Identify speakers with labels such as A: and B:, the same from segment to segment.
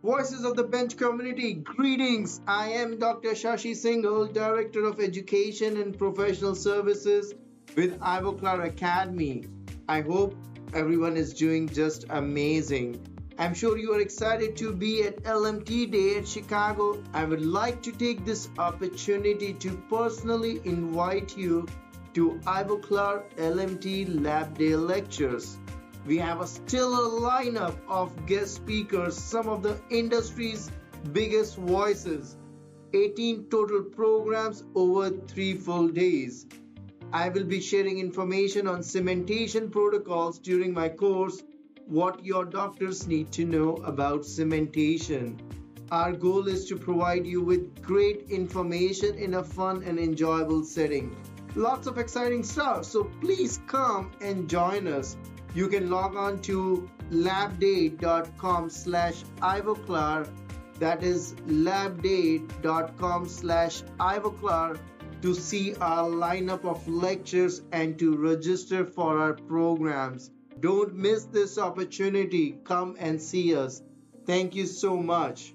A: Voices of the Bench community, greetings. I am Dr. Shashi Singhal, Director of Education and Professional Services with Ivoclar Academy. I hope everyone is doing just amazing. I'm sure you are excited to be at LMT Day at Chicago. I would like to take this opportunity to personally invite you to Ivoclar LMT Lab Day lectures. We have a stellar lineup of guest speakers, some of the industry's biggest voices, 18 total programs over 3 full days. I will be sharing information on cementation protocols during my course, what your doctors need to know about cementation. Our goal is to provide you with great information in a fun and enjoyable setting. Lots of exciting stuff, so please come and join us. You can log on to labday.com/ivoclar, that is labday.com/ivoclar, to see our lineup of lectures and to register for our programs. Don't miss this opportunity. Come and see us. Thank you so much.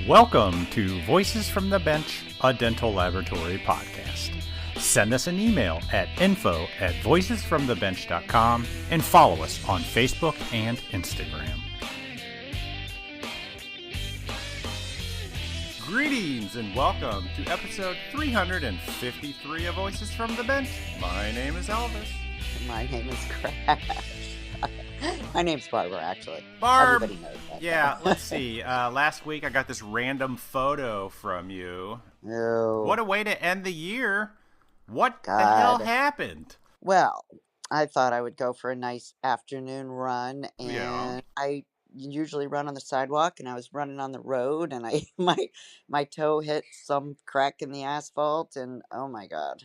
B: Welcome to Voices from the Bench, a dental laboratory podcast. Send us an email at info@voicesfromthebench.com and follow us on Facebook and Instagram. Greetings and welcome to episode 353 of Voices from the Bench. My name is Elvis.
C: My name is Crash. My name's Barbara, actually.
B: Barb!
C: Everybody knows that.
B: Yeah, let's see. Last week I got this random photo from you.
C: Oh,
B: What a way to end the year. What the
C: God.
B: hell happened?
C: Well, I thought I would go for a nice afternoon run, and
B: Yeah.
C: I usually run on the sidewalk, and I was running on the road, and my toe hit some crack in the asphalt, and oh my God.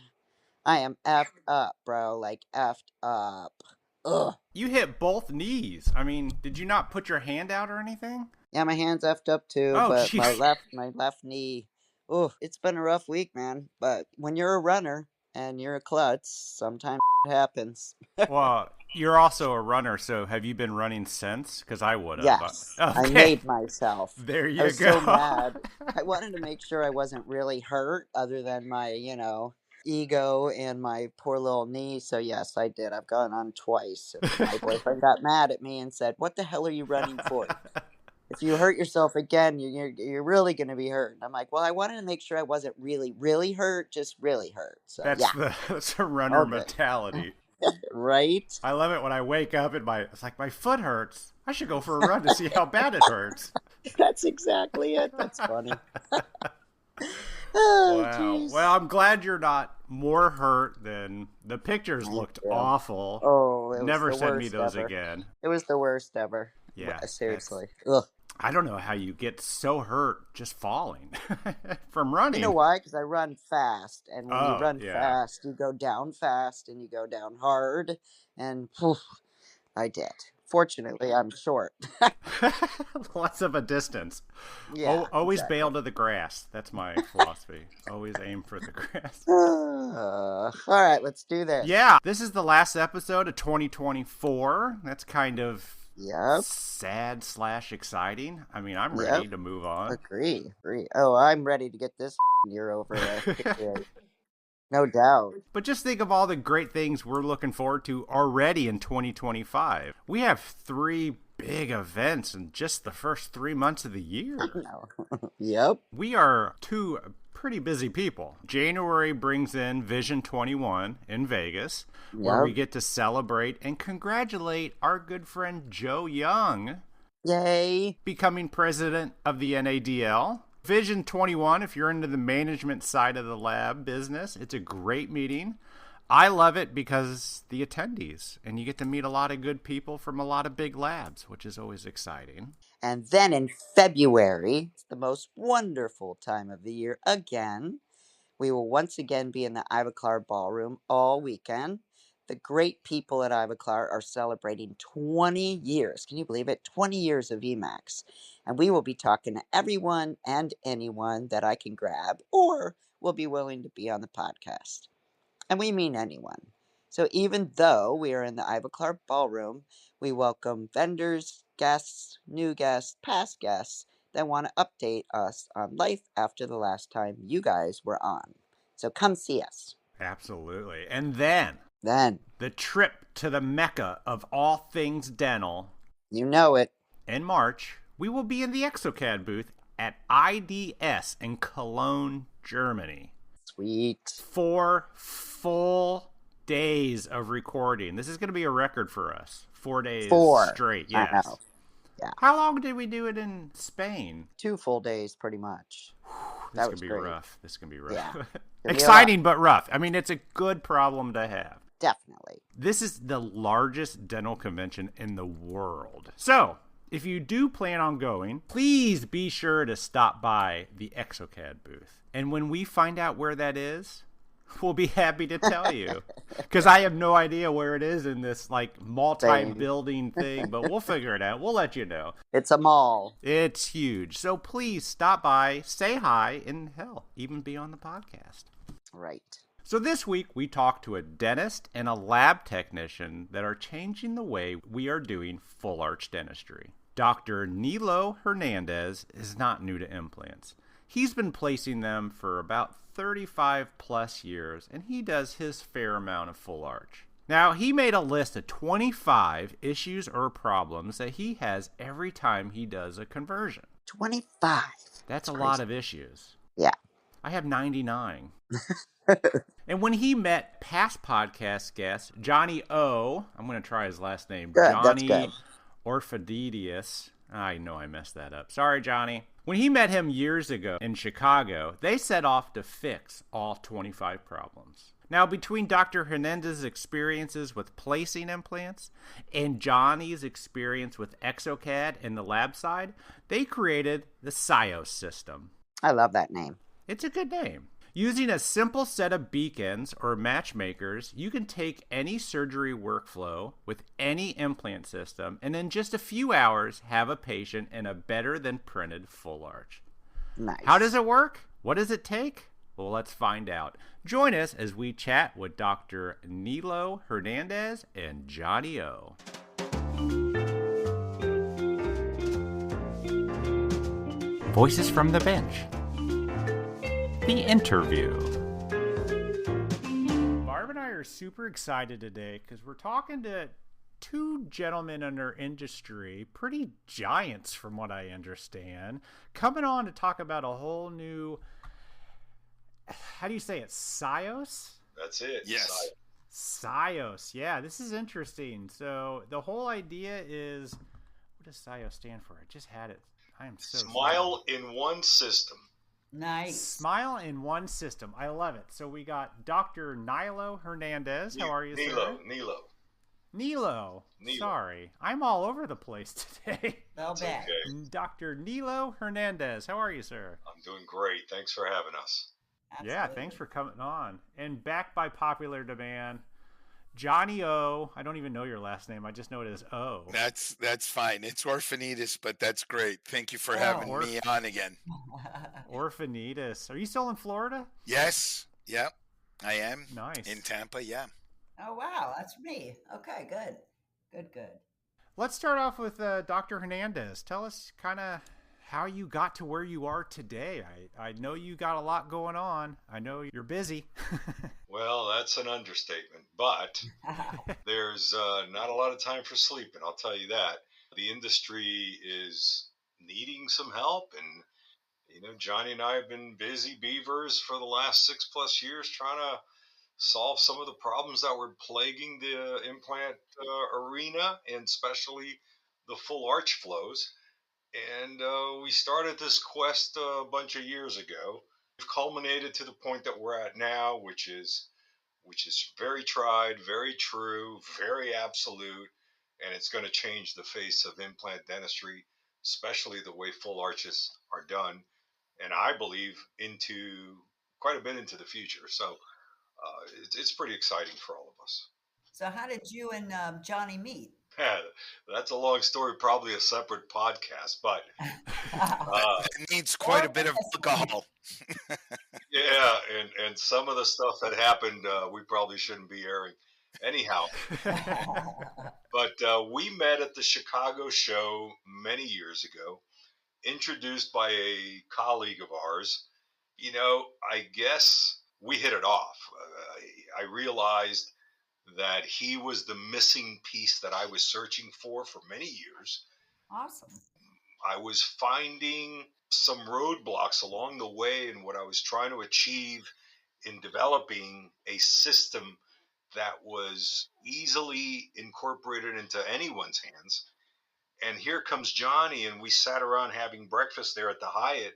C: I am effed up, bro. Like, effed up. Ugh.
B: You hit both knees. I mean, did you not put your hand out or anything?
C: Yeah, my hand's effed up too,
B: Oh,
C: but my
B: jeez.
C: left knee. Oh, it's been a rough week, man. But when you're a runner and you're a klutz, sometimes it happens.
B: Well, you're also a runner, so have you been running since? Because I would have.
C: Yes, I
B: Okay.
C: made myself.
B: There
C: I
B: you
C: was
B: go.
C: so mad. I wanted to make sure I wasn't really hurt, other than my, ego and my poor little knee. So yes, I did. I've gone on twice. And my boyfriend got mad at me and said, "What the hell are you running for? If you hurt yourself again, you're really going to be hurt." And I'm like, well, I wanted to make sure I wasn't really, really hurt, just really hurt. So
B: That's
C: yeah,
B: that's a runner
C: all good.
B: mentality.
C: Right?
B: I love it when I wake up and it's like my foot hurts. I should go for a run to see how bad it hurts.
C: That's exactly it. That's funny. Oh,
B: Wow.
C: geez.
B: Well, I'm glad you're not more hurt than the pictures looked
C: Yeah.
B: awful.
C: Oh, it was
B: Never
C: the
B: send me
C: worst
B: those
C: ever.
B: again.
C: It was the worst ever.
B: Yeah.
C: Seriously. Ugh.
B: I don't know how you get so hurt just falling from running.
C: You know why? Because I run fast, and when you run
B: yeah.
C: fast, you go down fast, and you go down hard, and poof, I did. Fortunately, I'm short.
B: Less of a distance.
C: Yeah.
B: Always
C: exactly.
B: bail to the grass. That's my philosophy. Always aim for the grass.
C: All right, let's do this.
B: Yeah, this is the last episode of 2024. That's kind of
C: Yep.
B: sad/exciting. I mean, I'm ready to move on.
C: Agree. Oh, I'm ready to get this year over with. No doubt.
B: But just think of all the great things we're looking forward to already in 2025. We have 3 big events in just the first 3 months of the year.
C: No. Yep.
B: We are 2 pretty busy people. January brings in Vision 21 in Vegas, where we get to celebrate and congratulate our good friend Joe Young.
C: Yay.
B: Becoming president of the NADL. Vision 21, if you're into the management side of the lab business, it's a great meeting. I love it because the attendees, and you get to meet a lot of good people from a lot of big labs, which is always exciting.
C: And then in February, it's the most wonderful time of the year again. We will once again be in the Ivoclar Ballroom all weekend. The great people at Ivoclar are celebrating 20 years. Can you believe it? 20 years of Emacs. And we will be talking to everyone and anyone that I can grab or will be willing to be on the podcast. And we mean anyone. So even though we are in the Ivoclar ballroom, we welcome vendors, guests, new guests, past guests that want to update us on life after the last time you guys were on. So come see us.
B: Absolutely. And then
C: Then,
B: the trip to the Mecca of all things dental.
C: you know it.
B: In March, we will be in the exocad booth at IDS in Cologne, Germany.
C: Sweet.
B: 4 full days of recording. This is going to be a record for us. 4 days
C: 4
B: straight.
C: I
B: Yes.
C: know. Yeah.
B: How long did we do it in Spain?
C: 2 full days, pretty much.
B: This
C: was
B: could be
C: great.
B: rough. This can be rough.
C: Yeah.
B: Exciting but rough. I mean, it's a good problem to have.
C: Definitely.
B: This is the largest dental convention in the world. So, if you do plan on going, please be sure to stop by the exocad booth. And when we find out where that is, we'll be happy to tell you. Because I have no idea where it is in this like multi-building thing, but we'll figure it out. We'll let you know.
C: It's a mall.
B: It's huge. So please stop by, say hi, and hell, even be on the podcast.
C: Right.
B: So this week we talked to a dentist and a lab technician that are changing the way we are doing full arch dentistry. Dr. Nilo Hernandez is not new to implants. He's been placing them for about 35 plus years, and he does his fair amount of full arch. Now, he made a list of 25 issues or problems that he has every time he does a conversion.
C: 25.
B: That's a
C: crazy.
B: lot of issues.
C: Yeah.
B: I have 99. And when he met past podcast guest Johnny O, I'm going to try his last name,
C: Good,
B: Johnny
C: that's good.
B: Orfanidis. I know I messed that up. Sorry, Johnny. When he met him years ago in Chicago, they set off to fix all 25 problems. Now, between Dr. Hernandez's experiences with placing implants and Johnny's experience with exocad and the lab side, they created the SiOS system.
C: I love that name.
B: It's a good name. Using a simple set of beacons or matchmakers, you can take any surgery workflow with any implant system and in just a few hours have a patient in a better than printed full arch.
C: Nice.
B: How does it work? What does it take? Well, let's find out. Join us as we chat with Dr. Nilo Hernandez and Johnny O. Voices from the bench. The interview. Barb and I are super excited today because we're talking to 2 gentlemen in our industry, pretty giants from what I understand, coming on to talk about a whole new, how do you say it, SiOS?
D: That's it.
E: Yes.
B: SiOS. Yeah, this is interesting. So the whole idea is, what does SiOS stand for? I just had it. I am so
D: Smile in one system.
F: Nice.
B: Smile in one system. I love it. So we got Dr. Nilo Hernandez. How are you, sir?
D: Nilo.
B: Nilo. Sorry. I'm all over the place today.
F: Well,
D: It's
F: bad.
D: okay.
B: Dr. Nilo Hernandez. How are you, sir?
D: I'm doing great. Thanks for having us.
B: Yeah, thanks for coming on. And back by popular demand, Johnny O. I don't even know your last name. I just know it as O.
E: That's fine. It's Orfanidis, but that's great. Thank you for having me on again.
B: Orfanidis. Are you still in Florida?
E: Yes. Yeah, I am.
B: Nice.
E: In Tampa, yeah.
F: Oh, wow. That's me. Okay, good. Good.
B: Let's start off with Dr. Hernandez. Tell us kind of how you got to where you are today. I know you got a lot going on. I know you're busy.
D: Well, that's an understatement, but there's not a lot of time for sleeping, I'll tell you that. The industry is needing some help, and Johnny and I have been busy beavers for the last 6+ years trying to solve some of the problems that were plaguing the implant arena, and especially the full arch flows. And we started this quest a bunch of years ago. We've culminated to the point that we're at now, which is very tried, very true, very absolute, and it's going to change the face of implant dentistry, especially the way full arches are done, and I believe into quite a bit into the future. So it's pretty exciting for all of us.
F: So how did you and Johnny meet?
D: That's a long story, probably a separate podcast. But
E: That,
D: uh,
E: that needs quite
F: Or
E: a bit of
F: this one.
E: alcohol.
D: yeah, and some of the stuff that happened, we probably shouldn't be airing. Anyhow, but we met at the Chicago show many years ago, introduced by a colleague of ours. I guess we hit it off. I realized that he was the missing piece that I was searching for many years.
F: Awesome.
D: I was finding some roadblocks along the way in what I was trying to achieve in developing a system that was easily incorporated into anyone's hands. And here comes Johnny, and we sat around having breakfast there at the Hyatt.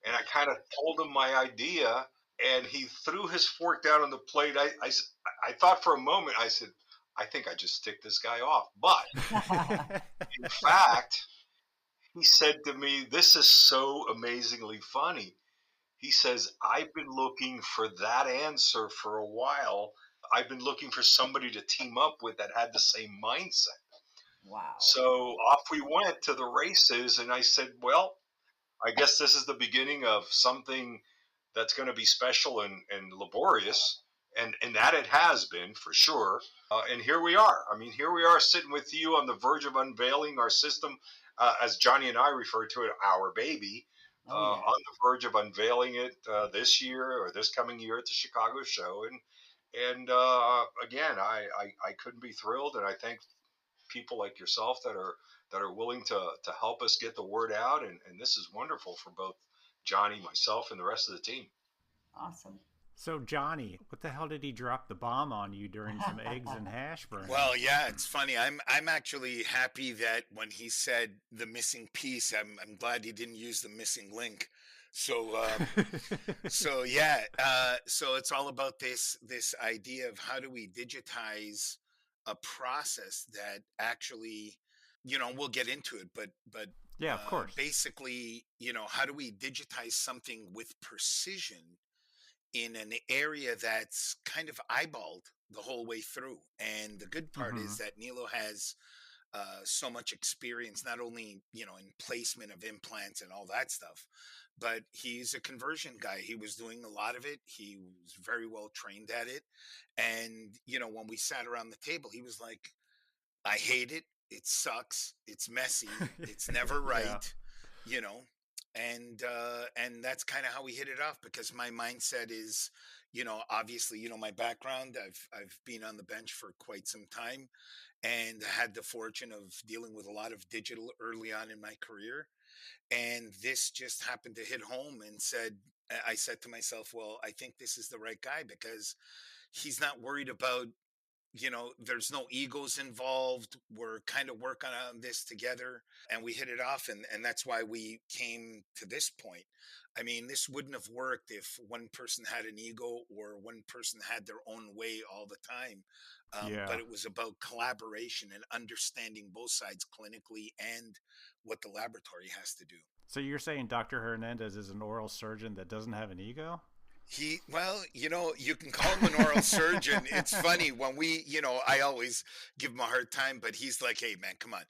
D: And I kind of told him my idea, and he threw his fork down on the plate. I thought for a moment, I said, I think I just ticked this guy off. But in fact, he said to me, this is so amazingly funny. He says, I've been looking for that answer for a while. I've been looking for somebody to team up with that had the same mindset.
F: Wow.
D: So off we went to the races, and I said, well, I guess this is the beginning of something that's going to be special and laborious, and that it has been for sure. And here we are. I mean, here we are sitting with you on the verge of unveiling our system, as Johnny and I refer to it, our baby,
F: Oh, yeah.
D: on the verge of unveiling it this year or this coming year at the Chicago show. And again, I couldn't be thrilled, and I thank people like yourself that are willing to help us get the word out, and this is wonderful for both Johnny, myself, and the rest of the team.
F: Awesome.
B: So Johnny, what the hell did he drop the bomb on you during some eggs and hash browns?
E: Well, yeah, it's funny. I'm actually happy that when he said the missing piece, I'm glad he didn't use the missing link. So so yeah, so it's all about this idea of how do we digitize a process that actually, we'll get into it, but
B: yeah, of course.
E: basically, how do we digitize something with precision in an area that's kind of eyeballed the whole way through. And the good part
B: Mm-hmm.
E: is that Nilo has so much experience, not only in placement of implants and all that stuff, but he's a conversion guy. He was doing a lot of it. He was very well trained at it. And when we sat around the table, he was like, "I hate it. It sucks. It's messy. It's never
B: Yeah.
E: right." You know, and that's kind of how we hit it off, because my mindset is, obviously, my background. I've been on the bench for quite some time, and had the fortune of dealing with a lot of digital early on in my career. And this just happened to hit home, and I said to myself, well, I think this is the right guy, because he's not worried about, there's no egos involved. We're kind of working on this together, and we hit it off. And that's why we came to this point. I mean, this wouldn't have worked if one person had an ego or one person had their own way all the time.
B: Yeah.
E: But it was about collaboration and understanding both sides clinically and what the laboratory has to do.
B: So you're saying Dr. Hernandez is an oral surgeon that doesn't have an ego?
E: Well, you can call him an oral surgeon. It's funny when I always give him a hard time, but he's like, "Hey, man, come on."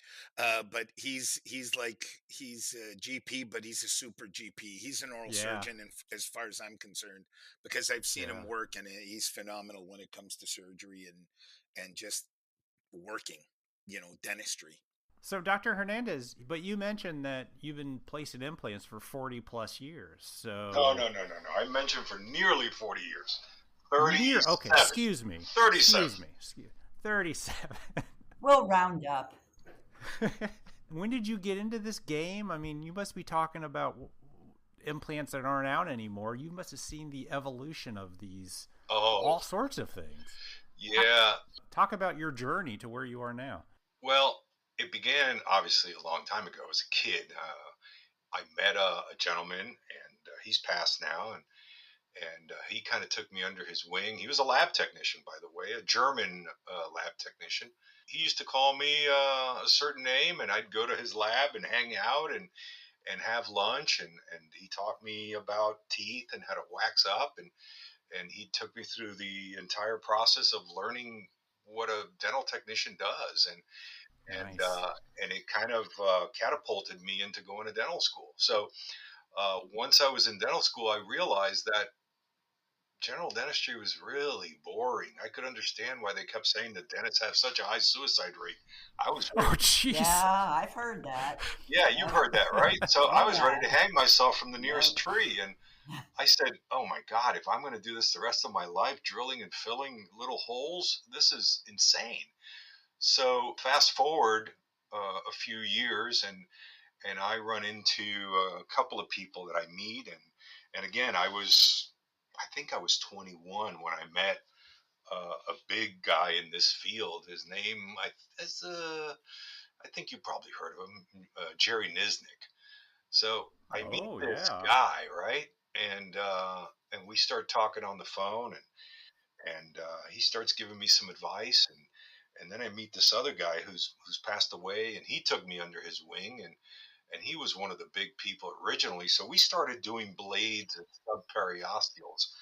E: But he's like, he's a GP, but he's a super GP. He's an oral
B: Yeah.
E: surgeon, and as far as I'm concerned, because I've seen him
B: Yeah.
E: work, and he's phenomenal when it comes to surgery and just working, dentistry.
B: So, Dr. Hernandez, but you mentioned that you've been placing implants for 40 plus years. So
D: No. I mentioned for nearly 40 years. 37.
B: Okay, excuse me.
D: 37.
B: Excuse me. 37.
F: We'll round up.
B: When did you get into this game? I mean, you must be talking about implants that aren't out anymore. You must have seen the evolution of these, all sorts of things.
D: Yeah.
B: Talk about your journey to where you are now.
D: Well, it began obviously a long time ago as a kid. I met a gentleman, and he's passed now, and he kind of took me under his wing. He was a lab technician, by the way, a German lab technician. He used to call me a certain name, and I'd go to his lab and hang out and have lunch, and he taught me about teeth and how to wax up, and he took me through the entire process of learning what a dental technician does, and
B: Nice.
D: and it kind of catapulted me into going to dental school. So once I was in dental school, I realized that general dentistry was really boring. I could understand why they kept saying that dentists have such a high suicide rate. I was
B: Oh,
D: ready.
B: jeez.
F: Yeah, I've heard that.
D: Yeah, you've
F: Yeah.
D: heard that, right? So I
F: Oh
D: was ready
F: yeah.
D: to hang myself from the nearest
F: Yep.
D: tree. And I said, oh my God, if I'm going to do this the rest of my life, drilling and filling little holes, this is insane. So fast forward a few years, and I run into a couple of people that I meet, and again, I think I was 21 when I met a big guy in this field. His name, I think you probably heard of him, Jerry Nisnik. So I meet
B: Oh,
D: this
B: yeah.
D: guy, right? And we start talking on the phone, and he starts giving me some advice, and then I meet this other guy who's passed away, and he took me under his wing, and he was one of the big people originally. So we started doing blades and subperiosteals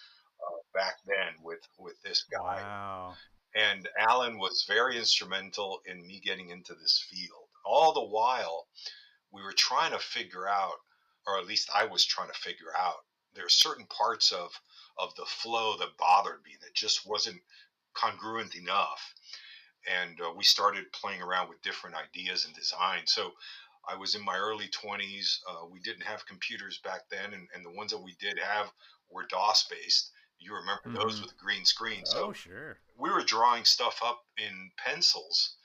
D: back then with this guy,
B: Wow.
D: and Alan was very instrumental in me getting into this field. All the while, we were trying to figure out, or at least I was trying to figure out, there are certain parts of the flow that bothered me that just wasn't congruent enough. And we started playing around with different ideas and designs. So I was in my early 20s. We didn't have computers back then, and the ones that we did have were DOS based. You remember those
B: Mm-hmm.
D: with the green screen.
B: Oh,
D: So
B: sure.
D: we were drawing stuff up in pencils.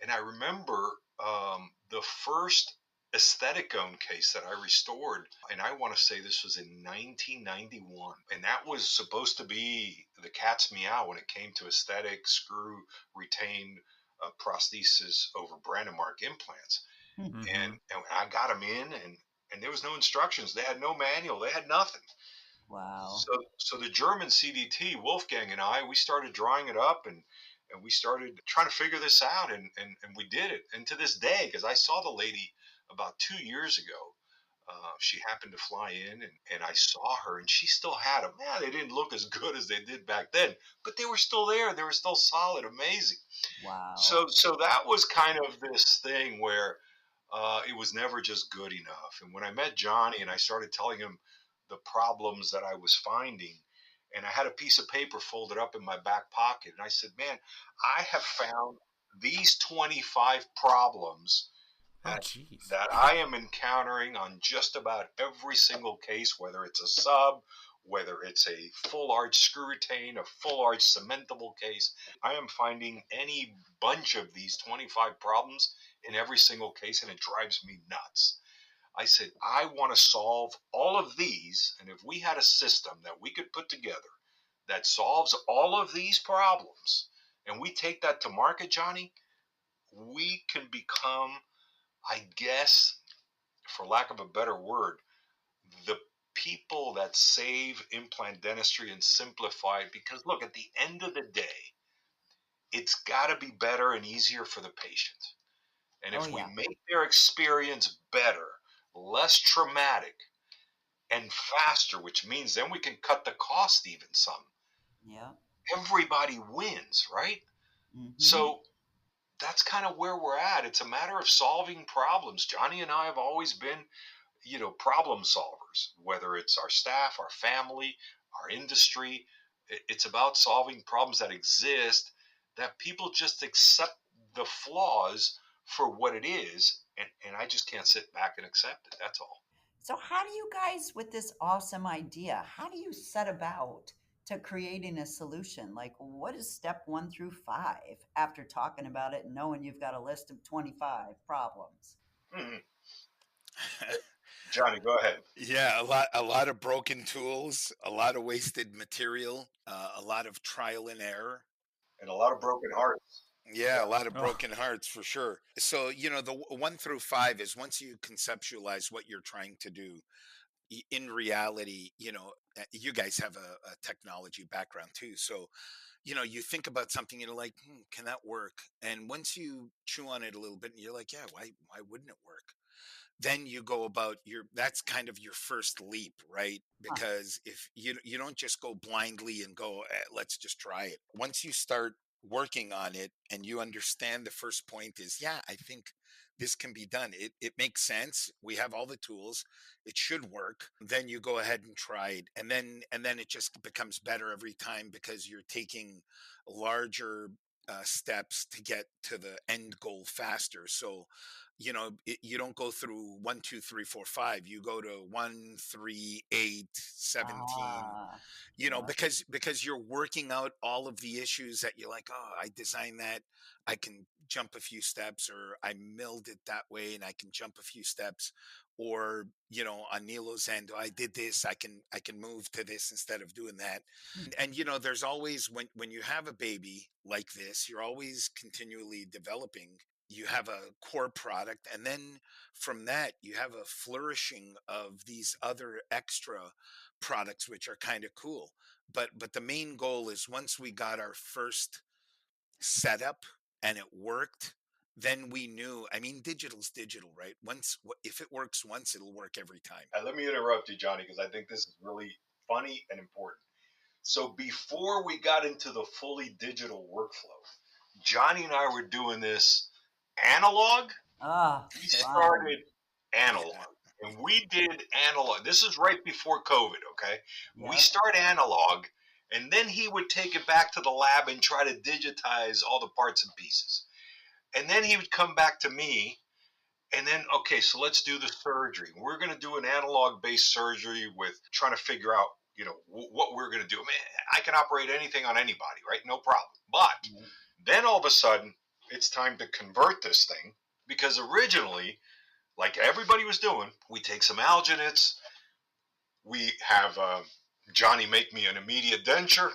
D: And I remember the first aestheticone case that I restored, and I want to say this was in 1991, and that was supposed to be the cat's meow when it came to aesthetic screw retained prosthesis over Brandemark implants.
B: Mm-hmm.
D: And I got them in, and there was no instructions. They had no manual. They had nothing.
F: Wow.
D: So the German CDT, Wolfgang and I, we started drawing it up, and we started trying to figure this out, and we did it. And to this day, because I saw the lady about 2 years ago, she happened to fly in, and I saw her, and she still had them. Yeah, they didn't look as good as they did back then, but they were still there. They were still solid, amazing.
F: Wow.
D: So that was kind of this thing where it was never just good enough. And when I met Johnny and I started telling him the problems that I was finding, and I had a piece of paper folded up in my back pocket, and I said, "Man, I have found these 25 problems
B: Oh,
D: that
B: jeez.
D: that I am encountering on just about every single case, whether it's a sub, whether it's a full arch screw retain, a full arch cementable case. I am finding any bunch of these 25 problems in every single case, and it drives me nuts." I said, I want to solve all of these, and if we had a system that we could put together that solves all of these problems, and we take that to market, Johnny, we can become, I guess, for lack of a better word, the people that save implant dentistry and simplify it. Because look, at the end of the day, it's got to be better and easier for the patient. And
F: Oh
D: if we
F: yeah.
D: make their experience better, less traumatic, and faster, which means then we can cut the cost even some,
F: Yeah.
D: everybody wins, right?
F: Mm-hmm.
D: So that's kind of where we're at. It's a matter of solving problems. Johnny and I have always been, problem solvers, whether it's our staff, our family, our industry. It's about solving problems that exist that people just accept the flaws for what it is. And I just can't sit back and accept it. That's all.
F: So how do you guys, with this awesome idea, how do you set about to creating a solution? Like, what is step 1 through 5 after talking about it and knowing you've got a list of 25 problems?
D: Mhm. Johnny, go ahead.
E: Yeah, a lot of broken tools, a lot of wasted material, a lot of trial and error.
D: And a lot of broken hearts.
E: Yeah, a lot of
B: Oh,
E: broken hearts for sure. So, the 1 through 5 is once you conceptualize what you're trying to do, in reality, you guys have a technology background too. So, you think about something, like, can that work? And once you chew on it a little bit, and you're like, yeah, why wouldn't it work? Then you go about that's kind of your first leap, right?
F: Huh.
E: Because if you don't just go blindly and go, let's just try it. Once you start working on it and you understand the first point is, yeah, I think this can be done. It makes sense. We have all the tools. It should work. Then you go ahead and try it. And then it just becomes better every time because you're taking larger steps to get to the end goal faster. So, you don't go through 1, 2, 3, 4, 5. You go to 1, 3, 8, 17,
F: Ah, yeah.
E: because you're working out all of the issues that you're like, oh, I designed that, I can jump a few steps, or I milled it that way and I can jump a few steps, or on Nilo's end, oh, I did this, I can move to this instead of doing that. And there's always, when you have a baby like this, you're always continually developing. You have a core product, and then from that you have a flourishing of these other extra products which are kind of cool. But the main goal is, once we got our first setup and it worked, then we knew, I mean, digital's digital, right? If it works once, it'll work every time.
D: Let me interrupt you, Johnny, because I think this is really funny and important. So before we got into the fully digital workflow, Johnny and I were doing this analog.
F: Ah,
D: We
F: fun.
D: started analog. And we did analog. This is right before COVID, okay? We
F: Yep.
D: start analog, and then he would take it back to the lab and try to digitize all the parts and pieces. And then he would come back to me, and then, okay, so let's do the surgery. We're going to do an analog based surgery with trying to figure out, what we're going to do. I mean, I can operate anything on anybody, right? No problem. But then all of a sudden, it's time to convert this thing, because originally, like everybody was doing, we take some alginates, we have Johnny make me an immediate denture,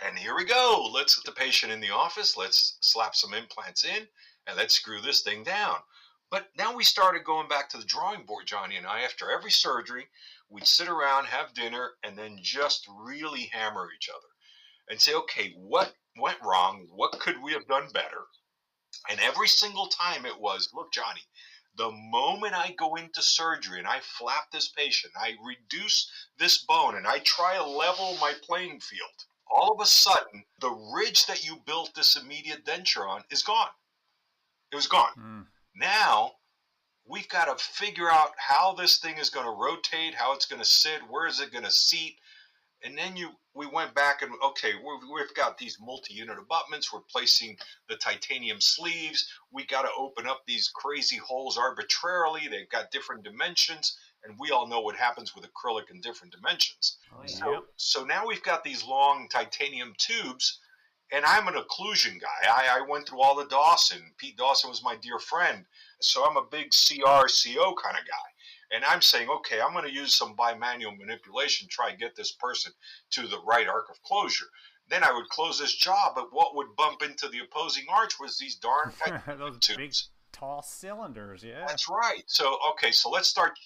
D: and here we go. Let's get the patient in the office, let's slap some implants in, and let's screw this thing down. But now we started going back to the drawing board, Johnny and I. After every surgery, we'd sit around, have dinner, and then just really hammer each other and say, okay, what went wrong? What could we have done better? And every single time it was, look, Johnny, the moment I go into surgery and I flap this patient, I reduce this bone and I try to level my playing field, all of a sudden, the ridge that you built this immediate denture on is gone. It was gone. Now, we've got to figure out how this thing is going to rotate, how it's going to sit, where is it going to seat. And then we went back and, okay, we've got these multi-unit abutments. We're placing the titanium sleeves. We got to open up these crazy holes arbitrarily. They've got different dimensions, and we all know what happens with acrylic in different dimensions.
F: Oh, yeah.
D: So now we've got these long titanium tubes, and I'm an occlusion guy. I went through all the Dawson. Pete Dawson was my dear friend, so I'm a big CRCO kind of guy. And I'm saying, okay, I'm going to use some bimanual manipulation, try and get this person to the right arc of closure. Then I would close this jaw, but what would bump into the opposing arch was these darn
B: those
D: tubes.
B: Big, tall cylinders, yeah.
D: That's right. So, okay, so let's start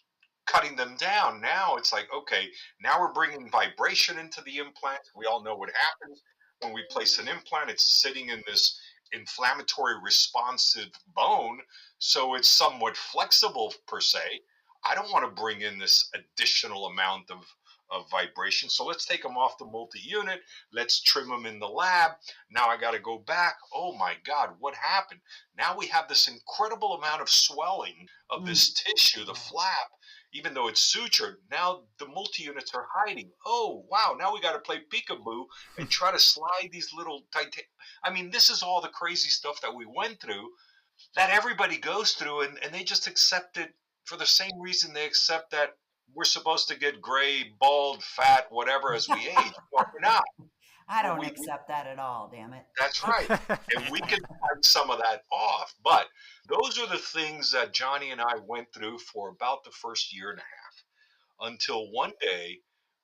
D: cutting them down. Now it's like, okay, now we're bringing vibration into the implant. We all know what happens when we place an implant. It's sitting in this inflammatory responsive bone, so it's somewhat flexible per se. I don't want to bring in this additional amount of vibration. So let's take them off the multi-unit. Let's trim them in the lab. Now I got to go back. Oh my God, what happened? Now we have this incredible amount of swelling of this tissue, the flap, even though it's sutured. Now the multi-units are hiding. Oh, wow. Now we got to play peekaboo and try to slide these little I mean, this is all the crazy stuff that we went through that everybody goes through, and they just accept it for the same reason they accept that we're supposed to get gray, bald, fat, whatever as we age. Well, we're not.
F: I don't accept that at all, damn it.
D: That's right. And we can fight some of that off. But those are the things that Johnny and I went through for about the first year and a half, until one day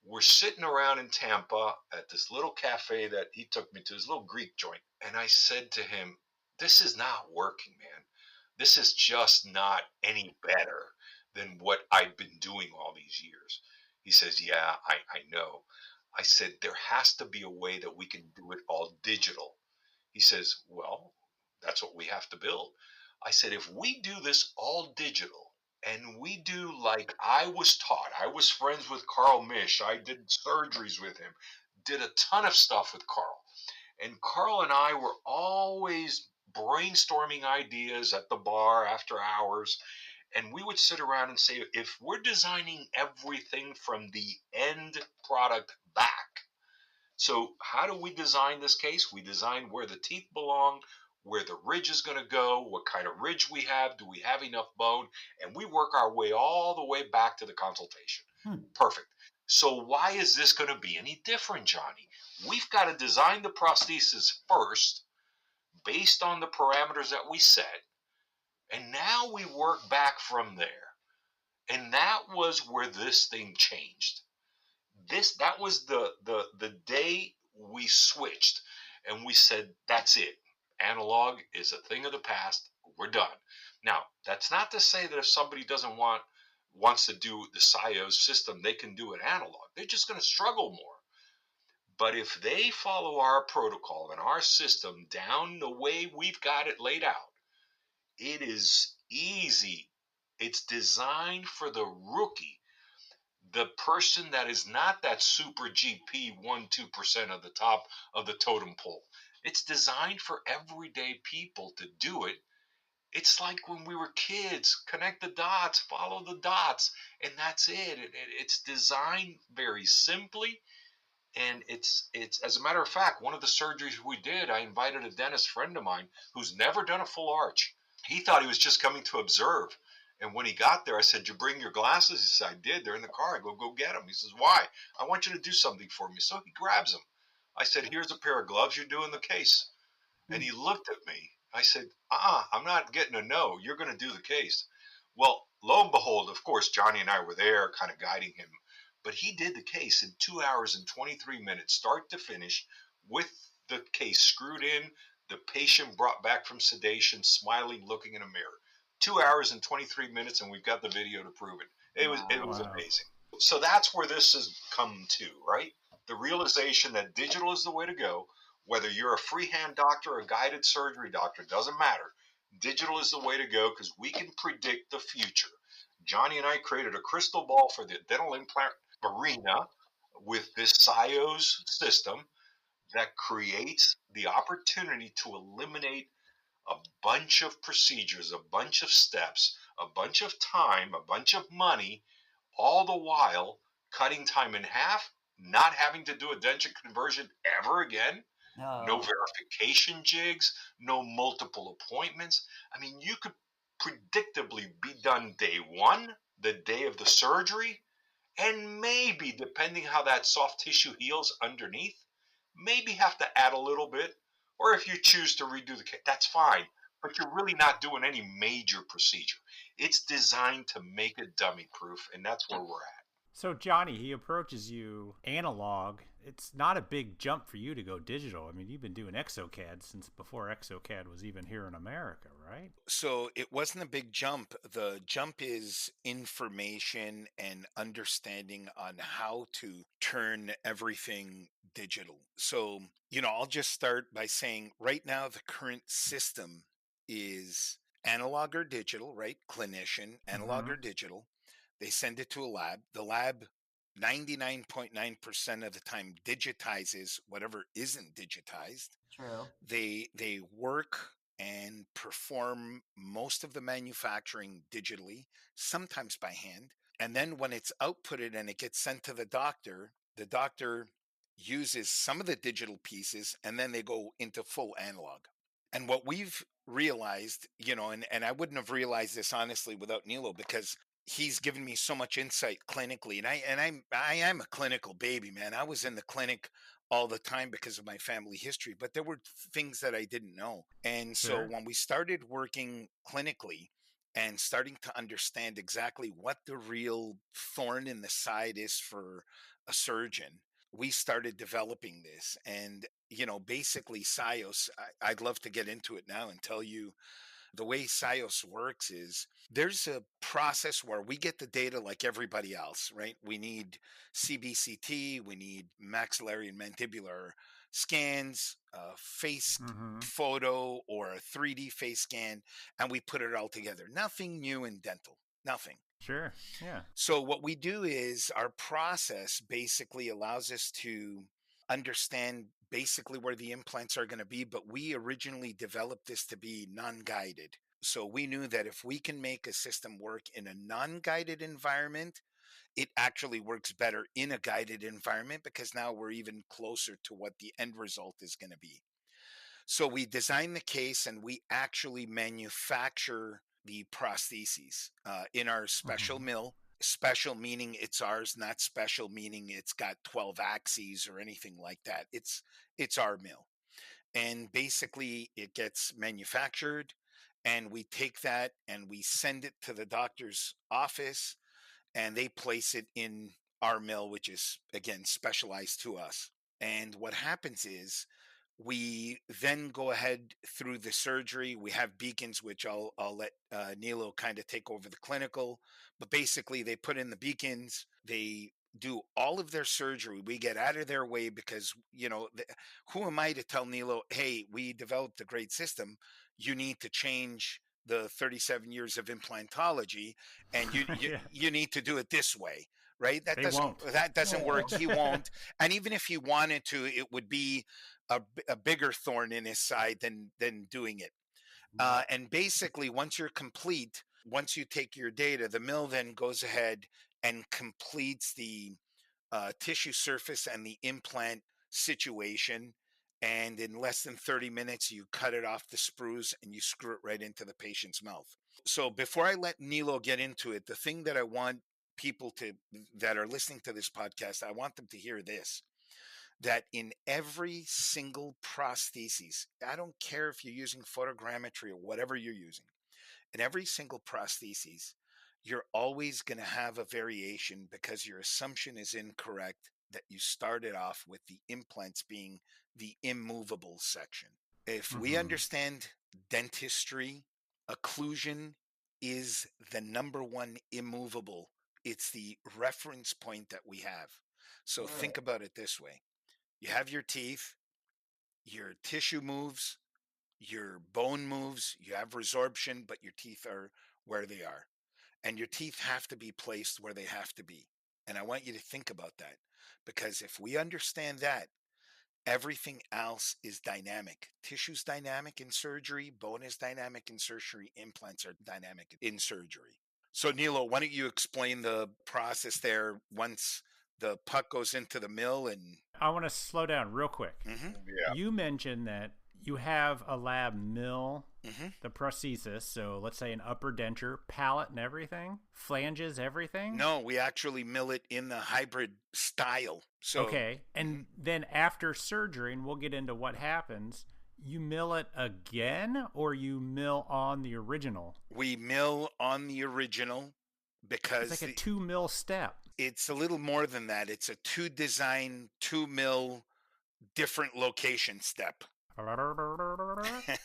D: we're sitting around in Tampa at this little cafe that he took me to, this little Greek joint. And I said to him, this is not working, man. This is just not any better than what I've been doing all these years. He says, yeah, I know. I said, there has to be a way that we can do it all digital. He says, well, that's what we have to build. I said, if we do this all digital and we do like I was taught, I was friends with Carl Misch, I did surgeries with him, did a ton of stuff with Carl. And Carl and I were always brainstorming ideas at the bar after hours. And we would sit around and say, if we're designing everything from the end product back, so how do we design this case? We design where the teeth belong, where the ridge is going to go, what kind of ridge we have, do we have enough bone, and we work our way all the way back to the consultation. Perfect. So why is this going to be any different, Johnny? We've got to design the prosthesis first based on the parameters that we set, and now we work back from there. And that was where this thing changed. That was the day we switched and we said, that's it. Analog is a thing of the past. We're done. Now, that's not to say that if somebody wants to do the SiOS system, they can do it analog. They're just going to struggle more. But if they follow our protocol and our system down the way we've got it laid out, it is easy. It's designed for the rookie, the person that is not that super GP 1-2% of the top of the totem pole. It's designed for everyday people to do it. It's like when we were kids, connect the dots, follow the dots, and that's it. It's designed very simply. And it's as a matter of fact, one of the surgeries we did, I invited a dentist friend of mine who's never done a full arch. He thought he was just coming to observe. And when he got there, I said, "Did you bring your glasses?" He said, "I did. They're in the car." I go get them. He says, "Why?" "I want you to do something for me." So he grabs them. I said, "Here's a pair of gloves. You're doing the case." And he looked at me. I said, I'm not getting a no. You're going to do the case. Well, lo and behold, of course, Johnny and I were there kind of guiding him. But he did the case in 2 hours and 23 minutes, start to finish, with the case screwed in, the patient brought back from sedation, smiling, looking in a mirror. 2 hours and 23 minutes, and we've got the video to prove it. It was amazing. So that's where this has come to, right? The realization that digital is the way to go. Whether you're a freehand doctor or a guided surgery doctor, doesn't matter. Digital is the way to go because we can predict the future. Johnny and I created a crystal ball for the dental implant arena with this SiOS system that creates the opportunity to eliminate a bunch of procedures, a bunch of steps, a bunch of time, a bunch of money, all the while cutting time in half, not having to do a denture conversion ever again. No verification jigs, no multiple appointments. I mean, you could predictably be done day one, the day of the surgery, and maybe, depending how that soft tissue heals underneath, maybe have to add a little bit. Or if you choose to redo the case, that's fine. But you're really not doing any major procedure. It's designed to make it dummy proof, and that's where we're at.
B: So, Johnny, he approaches you analog. It's not a big jump for you to go digital. I mean, you've been doing exocad since before exocad was even here in America, right?
E: So it wasn't a big jump. The jump is information and understanding on how to turn everything digital. So, I'll just start by saying right now the current system is analog or digital, right? Clinician, analog or digital. They send it to a lab. The lab 99.9% of the time digitizes whatever isn't digitized.
F: True.
E: They work and perform most of the manufacturing digitally, sometimes by hand. And then when it's outputted and it gets sent to the doctor uses some of the digital pieces and then they go into full analog. And what we've realized, and I wouldn't have realized this honestly without Nilo, because he's given me so much insight clinically, and I am a clinical baby, man. I was in the clinic all the time because of my family history, but there were things that I didn't know. And so when we started working clinically and starting to understand exactly what the real thorn in the side is for a surgeon, we started developing this. And basically SiOS, I'd love to get into it now and tell you the way SiOS works is there's a process where we get the data like everybody else, right? We need CBCT, we need maxillary and mandibular scans, a face photo or a 3D face scan, and we put it all together. Nothing new in dental, nothing.
B: Sure, yeah.
E: So what we do is our process basically allows us to understand basically where the implants are going to be, but we originally developed this to be non-guided. So we knew that if we can make a system work in a non-guided environment, it actually works better in a guided environment, because now we're even closer to what the end result is going to be. So we design the case and we actually manufacture the prostheses in our special mill. Special meaning it's ours, not special meaning it's got 12 axes or anything like that. It's our mill. And basically it gets manufactured, and we take that and we send it to the doctor's office, and they place it in our mill, which is again specialized to us. And what happens is we then go ahead through the surgery. We have beacons, which I'll let Nilo kind of take over the clinical. But basically, they put in the beacons. They do all of their surgery. We get out of their way because, who am I to tell Nilo, hey, we developed a great system. You need to change the 37 years of implantology, and you need to do it this way. Right? That doesn't work. He won't. And even if he wanted to, it would be a bigger thorn in his side than doing it. And basically, once you're complete, once you take your data, the mill then goes ahead and completes the tissue surface and the implant situation. And in less than 30 minutes, you cut it off the sprues and you screw it right into the patient's mouth. So before I let Nilo get into it, the thing that I want people that are listening to this podcast, I want them to hear this, that in every single prosthesis, I don't care if you're using photogrammetry or whatever you're using, in every single prosthesis, you're always going to have a variation because your assumption is incorrect that you started off with the implants being the immovable section. If we understand dentistry, occlusion is the number one immovable. It's the reference point that we have. So think about it this way. You have your teeth, your tissue moves, your bone moves, you have resorption, but your teeth are where they are. And your teeth have to be placed where they have to be. And I want you to think about that, because if we understand that, everything else is dynamic. Tissue's dynamic in surgery, bone is dynamic in surgery, implants are dynamic in surgery. So Nilo, why don't you explain the process there once the puck goes into the mill? And
B: I want to slow down real quick.
D: Yeah.
B: You mentioned that you have a lab mill the prosthesis, so let's say an upper denture, palate and everything, flanges, everything?
E: No, we actually mill it in the hybrid style. So
B: okay, and then after surgery, and we'll get into what happens, you mill it again, or you mill on the original?
E: We mill on the original because
B: it's like a 2 mill step.
E: It's a little more than that. It's a 2 design, 2 mill, different location step.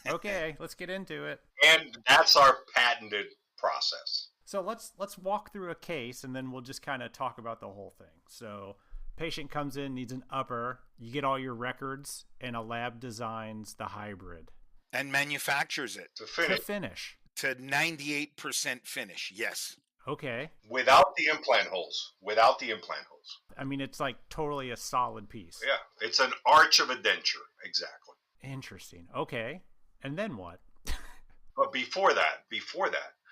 B: Okay, let's get into it.
D: And that's our patented process.
B: So let's walk through a case, and then we'll just kind of talk about the whole thing. So patient comes in, needs an upper, you get all your records, and a lab designs the hybrid.
E: And manufactures it.
D: To finish.
E: To 98% finish, yes.
B: Okay.
D: Without the implant holes.
B: I mean, it's like totally a solid piece.
D: Yeah, it's an arch of a denture, exactly.
B: Interesting. Okay. And then what?
D: But before that.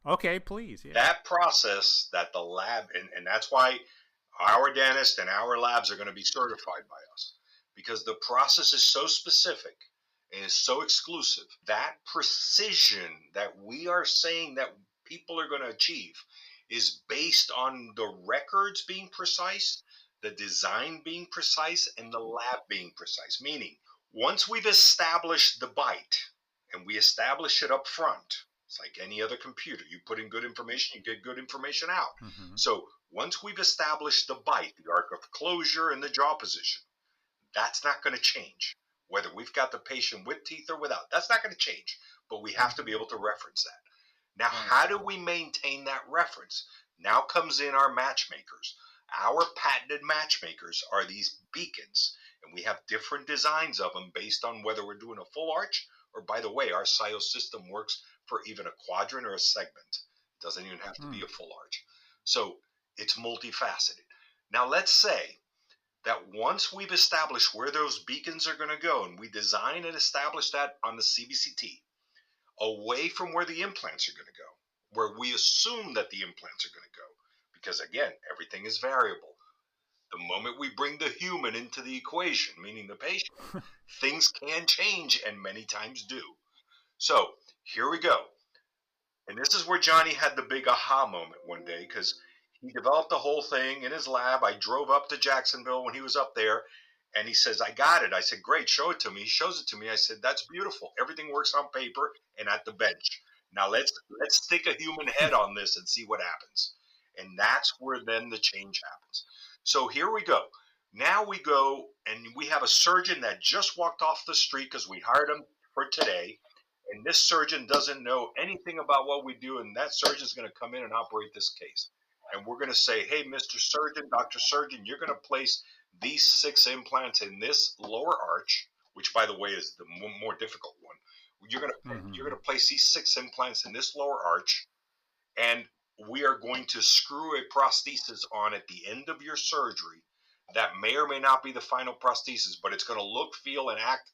B: Okay, please. Yeah.
D: That process that the lab, and that's why our dentist and our labs are going to be certified by us, because the process is so specific and is so exclusive. That precision that we are saying that people are going to achieve is based on the records being precise, the design being precise, and the lab being precise. Meaning, once we've established the bite, and we establish it up front, it's like any other computer. You put in good information, you get good information out. So once we've established the bite, the arc of closure, and the jaw position, that's not going to change. Whether we've got the patient with teeth or without, that's not going to change. But we have to be able to reference that. Now, how do we maintain that reference? Now comes in our matchmakers. Our patented matchmakers are these beacons, and we have different designs of them based on whether we're doing a full arch, or, by the way, our SiOS system works for even a quadrant or a segment. It doesn't even have to be a full arch. So it's multifaceted. Now, let's say that once we've established where those beacons are going to go, and we design and establish that on the CBCT, away from where the implants are going to go, where we assume that the implants are going to go, because again, everything is variable. The moment we bring the human into the equation, meaning the patient, things can change and many times do. So here we go. And this is where Johnny had the big aha moment one day, because he developed the whole thing in his lab. I drove up to Jacksonville when he was up there, and he says, I got it. I said, great, show it to me. He shows it to me. I said, that's beautiful. Everything works on paper and at the bench. Now let's stick a human head on this and see what happens. And that's where then the change happens. So here we go. Now we go, and we have a surgeon that just walked off the street because we hired him for today. And this surgeon doesn't know anything about what we do, and that surgeon is going to come in and operate this case. And we're going to say, hey, Mr. Surgeon, Dr. Surgeon, you're going to place these 6 implants in this lower arch, which, by the way, is the more difficult one. You're going to place these 6 implants in this lower arch, and we are going to screw a prosthesis on at the end of your surgery that may or may not be the final prosthesis, but it's going to look, feel, and act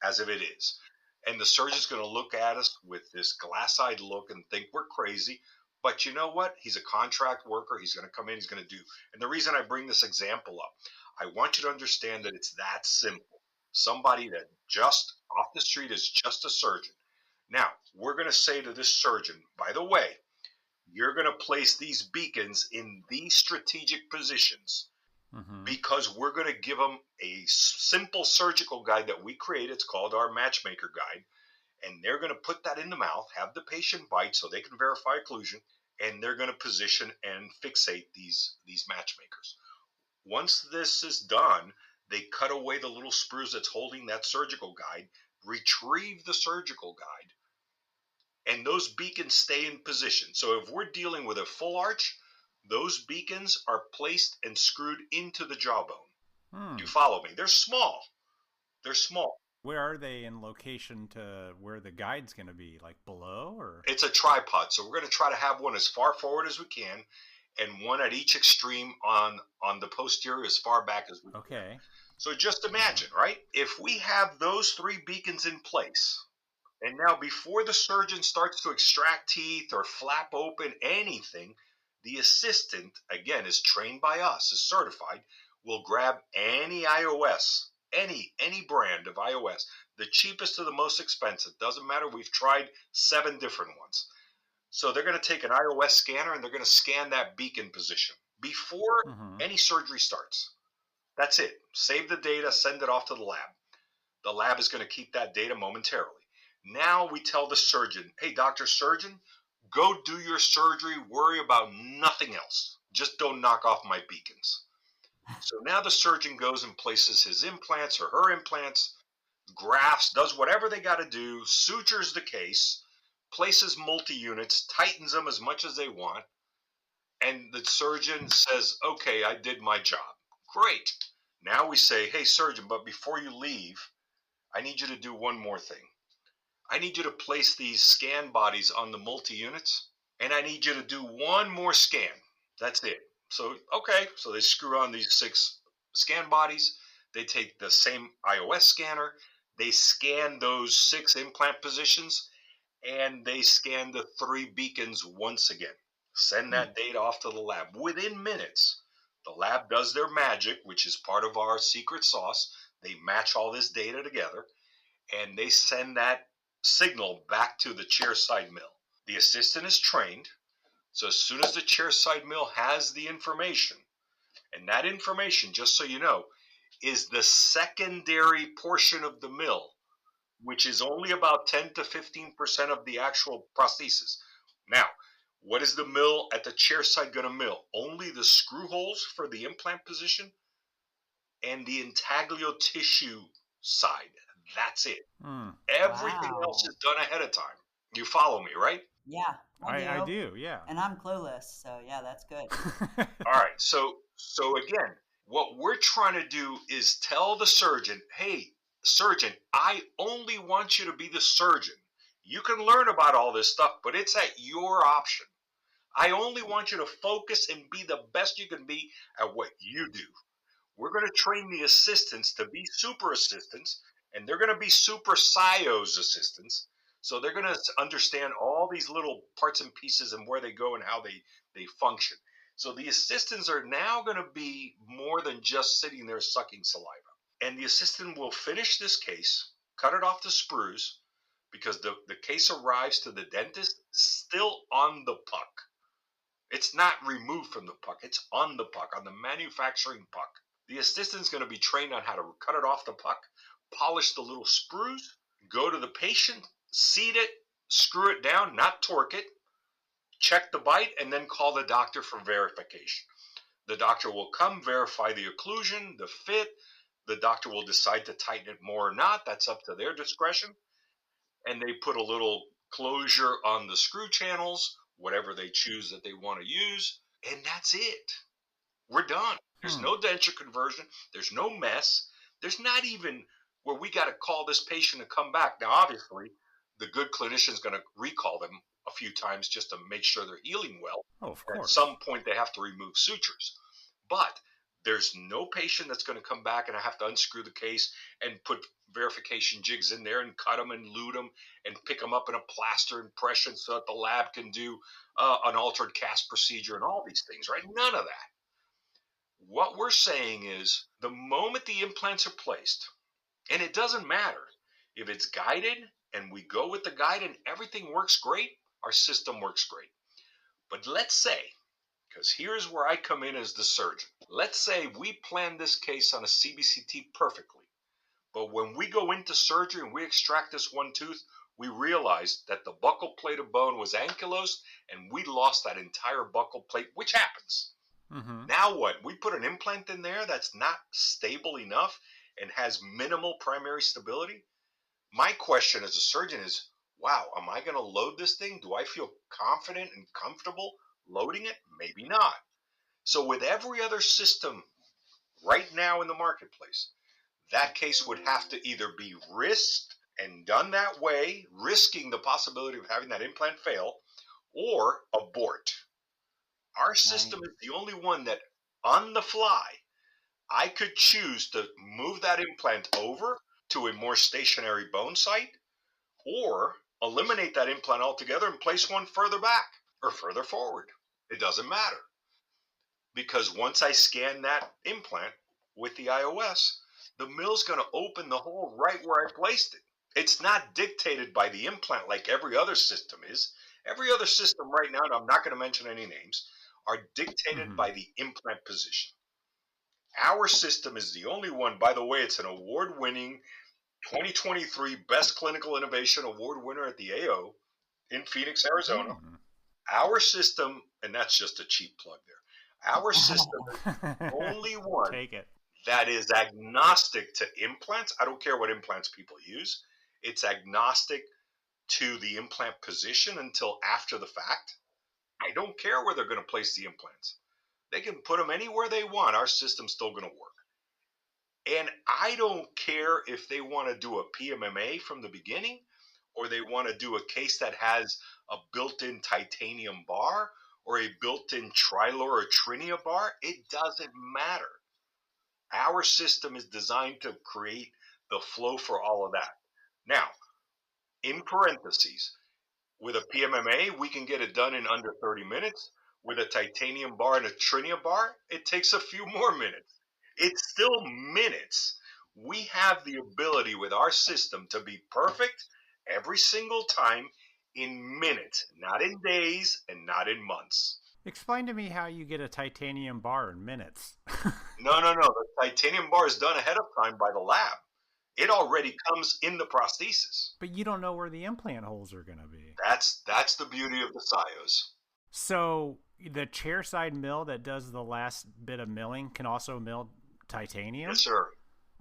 D: as if it is. And the surgeon's going to look at us with this glass-eyed look and think we're crazy. But you know what? He's a contract worker. He's going to come in. He's going to do. And the reason I bring this example up, I want you to understand that it's that simple. Somebody that just off the street is just a surgeon. Now, we're going to say to this surgeon, by the way, you're going to place these beacons in these strategic positions because we're going to give them a simple surgical guide that we create. It's called our matchmaker guide. And they're going to put that in the mouth, have the patient bite so they can verify occlusion, and they're going to position and fixate these matchmakers. Once this is done, they cut away the little sprues that's holding that surgical guide, retrieve the surgical guide, and those beacons stay in position. So if we're dealing with a full arch, those beacons are placed and screwed into the jawbone. You follow me? They're small. They're small.
B: Where are they in location to where the guide's going to be? Like below, or?
D: It's a tripod, so we're going to try to have one as far forward as we can, and one at each extreme on the posterior as far back as we can.
B: Okay.
D: So just imagine, right? If we have those 3 beacons in place, and now before the surgeon starts to extract teeth or flap open anything, the assistant, again, is trained by us, is certified, will grab any iOS, any brand of iOS, the cheapest to the most expensive. Doesn't matter. We've tried 7 different ones. So they're going to take an iOS scanner and they're going to scan that beacon position before any surgery starts. That's it. Save the data, send it off to the lab. The lab is going to keep that data momentarily. Now we tell the surgeon, hey, Dr. Surgeon, go do your surgery. Worry about nothing else. Just don't knock off my beacons. So now the surgeon goes and places his implants or her implants, grafts, does whatever they got to do, sutures the case, places multi-units, tightens them as much as they want, and the surgeon says, okay, I did my job. Great. Now we say, hey, surgeon, but before you leave, I need you to do one more thing. I need you to place these scan bodies on the multi-units, and I need you to do one more scan. That's it. So, okay, so they screw on these 6 scan bodies. They take the same iOS scanner. They scan those 6 implant positions, and they scan the 3 beacons once again. Send that data off to the lab. Within minutes, the lab does their magic, which is part of our secret sauce. They match all this data together, and they send that signal back to the chairside mill. The assistant is trained, so as soon as the chairside mill has the information, and that information, just so you know, is the secondary portion of the mill, which is only about 10 to 15% of the actual prosthesis. Now, what is the mill at the chairside going to mill? Only the screw holes for the implant position and the intaglio tissue side. That's it. Everything else is done ahead of time. You follow me, right?
F: Yeah,
B: I do, yeah.
F: And I'm clueless, so yeah, that's good.
D: All right, so again, what we're trying to do is tell the surgeon, hey, surgeon, I only want you to be the surgeon. You can learn about all this stuff, but it's at your option. I only want you to focus and be the best you can be at what you do. We're going to train the assistants to be super assistants, and they're going to be super SiOS assistants. So they're going to understand all these little parts and pieces and where they go and how they function. So the assistants are now going to be more than just sitting there sucking saliva. And the assistant will finish this case, cut it off the sprues, because the case arrives to the dentist still on the puck. It's not removed from the puck. It's on the puck, on the manufacturing puck. The assistant's going to be trained on how to cut it off the puck, polish the little sprues, go to the patient, seat it, screw it down, not torque it, check the bite, and then call the doctor for verification. The doctor will come, verify the occlusion, the fit. The doctor will decide to tighten it more or not. That's up to their discretion. And they put a little closure on the screw channels, whatever they choose that they want to use, and that's it. We're done. There's no denture conversion. There's no mess. There's not even where we got to call this patient to come back. Now, obviously, the good clinician is going to recall them a few times just to make sure they're healing well.
B: Oh, of course.
D: At some point, they have to remove sutures. But there's no patient that's going to come back and I have to unscrew the case and put verification jigs in there and cut them and lute them and pick them up in a plaster impression so that the lab can do an altered cast procedure and all these things, right? None of that. What we're saying is the moment the implants are placed, and it doesn't matter if it's guided and we go with the guide and everything works great, our system works great. But let's say, because here's where I come in as the surgeon. Let's say we plan this case on a CBCT perfectly, but when we go into surgery and we extract this one tooth, we realize that the buccal plate of bone was ankylosed and we lost that entire buccal plate, which happens. Mm-hmm. Now what? We put an implant in there that's not stable enough and has minimal primary stability. My question as a surgeon is, wow, am I going to load this thing? Do I feel confident and comfortable loading it? Maybe not. So with every other system right now in the marketplace, that case would have to either be risked and done that way, risking the possibility of having that implant fail, or abort. Our system is the only one that, on the fly, I could choose to move that implant over to a more stationary bone site or eliminate that implant altogether and place one further back or further forward. It doesn't matter. Because once I scan that implant with the iOS, the mill's going to open the hole right where I placed it. It's not dictated by the implant like every other system is. Every other system right now, and I'm not going to mention any names, are dictated by the implant position. Our system is the only one, by the way, it's an award-winning 2023 Best Clinical Innovation Award winner at the AO in Phoenix, Arizona. Our system, and that's just a cheap plug there, our system is the only one that is agnostic to implants. I don't care what implants people use. It's agnostic to the implant position until after the fact. I don't care where they're going to place the implants. They can put them anywhere they want. Our system's still going to work. And I don't care if they want to do a PMMA from the beginning or they want to do a case that has a built-in titanium bar or a built-in Trilor or Trinia bar. It doesn't matter. Our system is designed to create the flow for all of that. Now, in parentheses, with a PMMA, we can get it done in under 30 minutes. With a titanium bar and a Trinia bar, it takes a few more minutes. It's still minutes. We have the ability with our system to be perfect every single time in minutes, not in days and not in months.
B: Explain to me how you get a titanium bar in minutes.
D: No. The titanium bar is done ahead of time by the lab. It already comes in the prosthesis.
B: But you don't know where the implant holes are going to be.
D: That's the beauty of the SiOS.
B: So the chairside mill that does the last bit of milling can also mill titanium?
D: Yes, sir.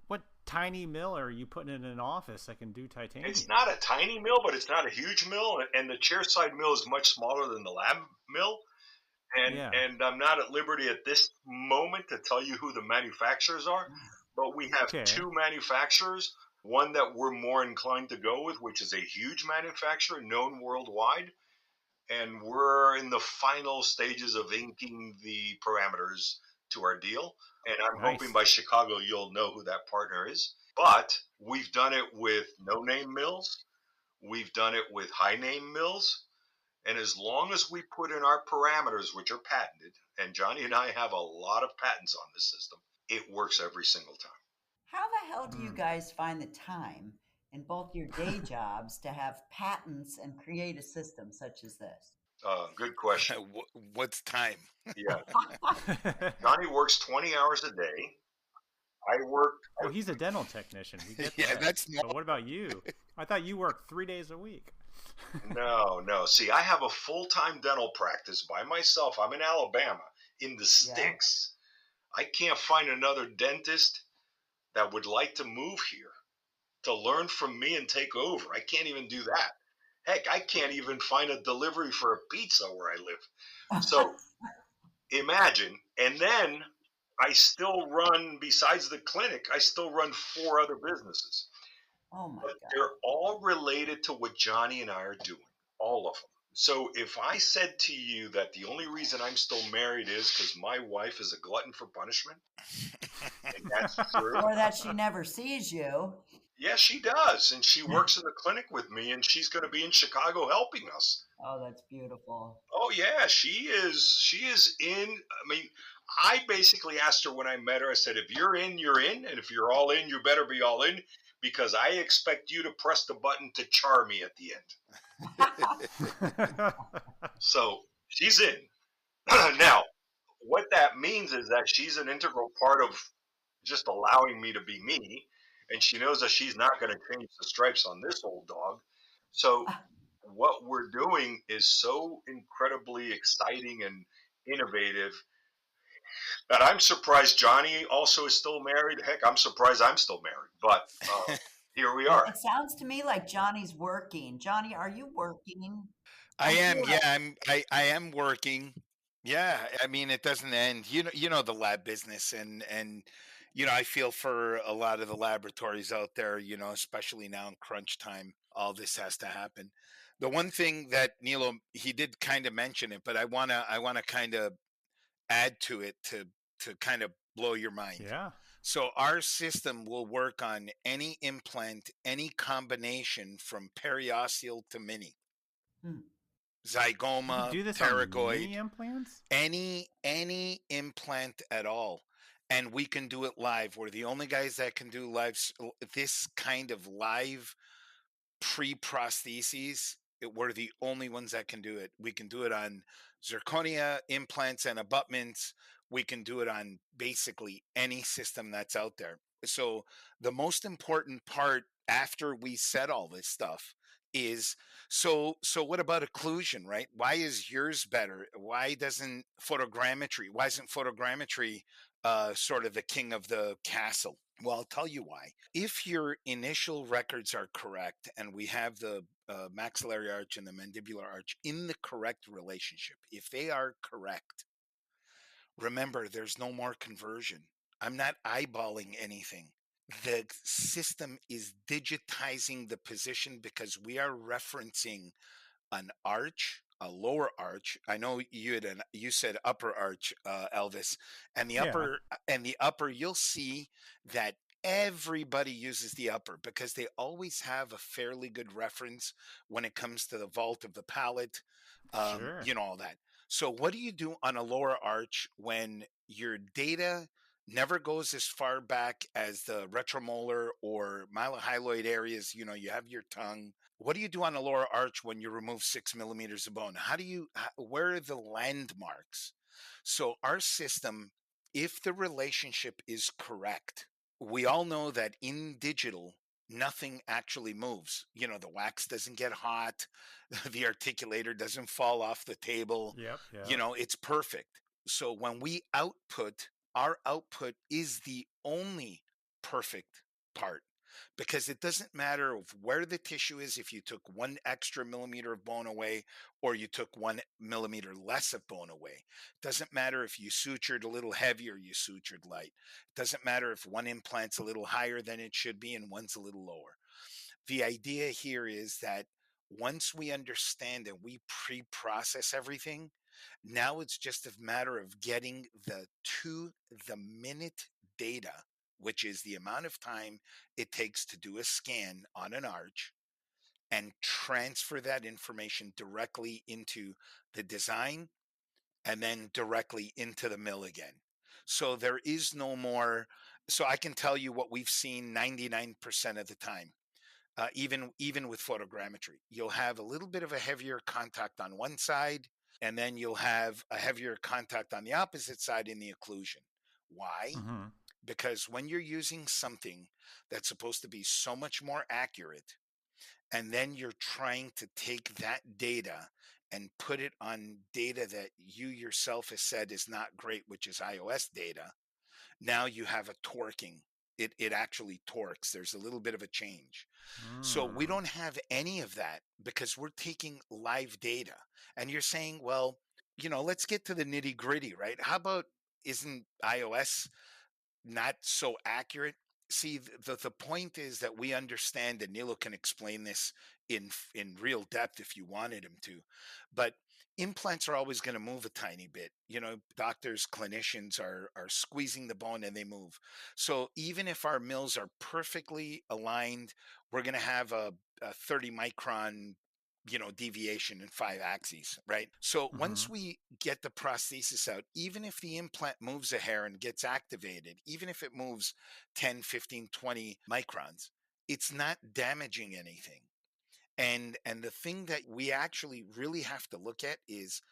B: What tiny mill are you putting in an office that can do titanium?
D: It's not a tiny mill, but it's not a huge mill. And the chairside mill is much smaller than the lab mill. And I'm not at liberty at this moment to tell you who the manufacturers are. But we have two manufacturers, one that we're more inclined to go with, which is a huge manufacturer known worldwide. And we're in the final stages of inking the parameters to our deal. And I'm hoping
B: Nice.
D: by Chicago you'll know who that partner is. But we've done it with no-name mills. We've done it with high-name mills. And as long as we put in our parameters, which are patented, and Johnny and I have a lot of patents on this system, it works every single time.
F: How the hell do you guys find the time in both your day jobs to have patents and create a system such as this?
D: Good question.
E: What's time?
D: Yeah. Johnny works 20 hours a day. I work.
B: Well, he's a dental technician. We get
E: Yeah,
B: that.
E: that's
B: But what about you? I thought you worked 3 days a week.
D: No. See, I have a full-time dental practice by myself. I'm in Alabama, in the sticks. I can't find another dentist that would like to move here to learn from me and take over. I can't even do that. Heck, I can't even find a delivery for a pizza where I live. So imagine. And then I still run, besides the clinic, I still run 4 other businesses.
F: Oh my
D: But
F: God.
D: they're all related to what Johnny and I are doing, all of them. So if I said to you that the only reason I'm still married is because my wife is a glutton for punishment, and that's true.
F: Or that she never sees you.
D: Yes, she does. And she works in the clinic with me, and she's going to be in Chicago helping us.
F: Oh, that's beautiful.
D: Oh, yeah, she is. She is in. I mean, I basically asked her when I met her, I said, if you're in, you're in. And if you're all in, you better be all in, because I expect you to press the button to char me at the end. So she's in. Now, what that means is that she's an integral part of just allowing me to be me. And she knows that she's not going to change the stripes on this old dog. So what we're doing is so incredibly exciting and innovative that I'm surprised Johnny also is still married. Heck, I'm surprised I'm still married. But here we are.
F: It sounds to me like Johnny's working. Johnny, are you working?
E: I am.
F: feel
E: Yeah, I am working. Yeah, I mean it doesn't end. You know the lab business, and I feel for a lot of the laboratories out there. Especially now in crunch time, all this has to happen. The one thing that Nilo, he did kind of mention it, but I wanna kind of add to it to kind of blow your mind.
B: Yeah.
E: So our system will work on any implant, any combination from periosteal to mini,
F: Hmm.
B: You can
E: zygoma,
B: do this on
E: pterygoid,
B: mini implants?
E: any implant at all. And we can do it live. We're the only guys that can do this kind of live pre-prostheses. We're the only ones that can do it. We can do it on zirconia implants and abutments. We can do it on basically any system that's out there. So the most important part after we said all this stuff is, so what about occlusion, right? Why is yours better? Why isn't photogrammetry sort of the king of the castle? Well, I'll tell you why. If your initial records are correct and we have the maxillary arch and the mandibular arch in the correct relationship, if they are correct, remember, there's no more conversion. I'm not eyeballing anything. The system is digitizing the position because we are referencing an arch, a lower arch. I know you said upper arch, Elvis, and the upper. You'll see that everybody uses the upper because they always have a fairly good reference when it comes to the vault of the palate.
B: Sure.
E: All that. So what do you do on a lower arch when your data never goes as far back as the retromolar or mylohyoid areas? You have your tongue. What do you do on a lower arch when you remove 6 millimeters of bone? Where are the landmarks? So our system, if the relationship is correct, we all know that in digital, nothing actually moves. The wax doesn't get hot. The articulator doesn't fall off the table.
B: Yep.
E: It's perfect. So when we output, our output is the only perfect part, because it doesn't matter where the tissue is. If you took 1 extra millimeter of bone away or you took 1 millimeter less of bone away, doesn't matter if you sutured a little heavy or you sutured light. It doesn't matter if one implant's a little higher than it should be and one's a little lower. The idea here is that once we understand and we pre-process everything, Now it's just a matter of getting the to the minute data, which is the amount of time it takes to do a scan on an arch, and transfer that information directly into the design and then directly into the mill again. So there is no more. So I can tell you what we've seen 99% of the time. Even with photogrammetry, you'll have a little bit of a heavier contact on one side, and then you'll have a heavier contact on the opposite side in the occlusion. Why?
B: Mm-hmm.
E: Because when you're using something that's supposed to be so much more accurate, and then you're trying to take that data and put it on data that you yourself has said is not great, which is iOS data, now you have a torquing. It actually torques. There's a little bit of a change. So we don't have any of that because we're taking live data. And you're saying, well, let's get to the nitty gritty, right? How about, isn't iOS not so accurate? See, the point is that we understand, and Nilo can explain this in real depth if you wanted him to, but implants are always going to move a tiny bit. Doctors, clinicians are squeezing the bone and they move. So even if our mills are perfectly aligned, we're going to have a 30 micron deviation in 5 axes, right? So once we get the prosthesis out, even if the implant moves a hair and gets activated, even if it moves 10, 15, 20 microns, it's not damaging anything. And the thing that we actually really have to look at is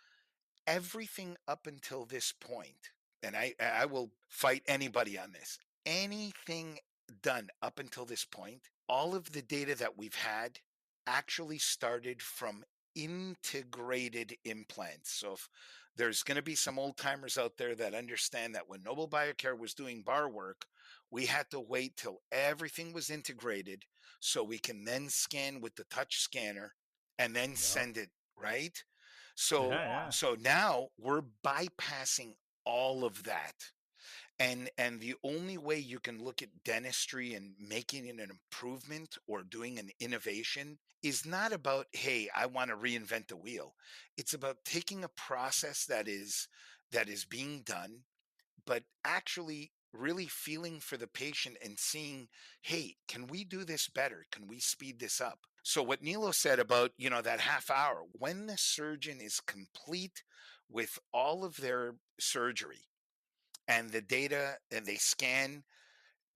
E: everything up until this point, and I will fight anybody on this, anything done up until this point, all of the data that we've had actually started from integrated implants. So if there's going to be some old timers out there that understand that when Noble Biocare was doing bar work, we had to wait till everything was integrated so we can then scan with the touch scanner and then send it, right? So
B: Yeah.
E: so now we're bypassing all of that. And the only way you can look at dentistry and making it an improvement or doing an innovation is not about, hey, I want to reinvent the wheel. It's about taking a process that is being done, but actually really feeling for the patient and seeing, hey, can we do this better? Can we speed this up? So what Nilo said about, that half hour, when the surgeon is complete with all of their surgery and the data and they scan,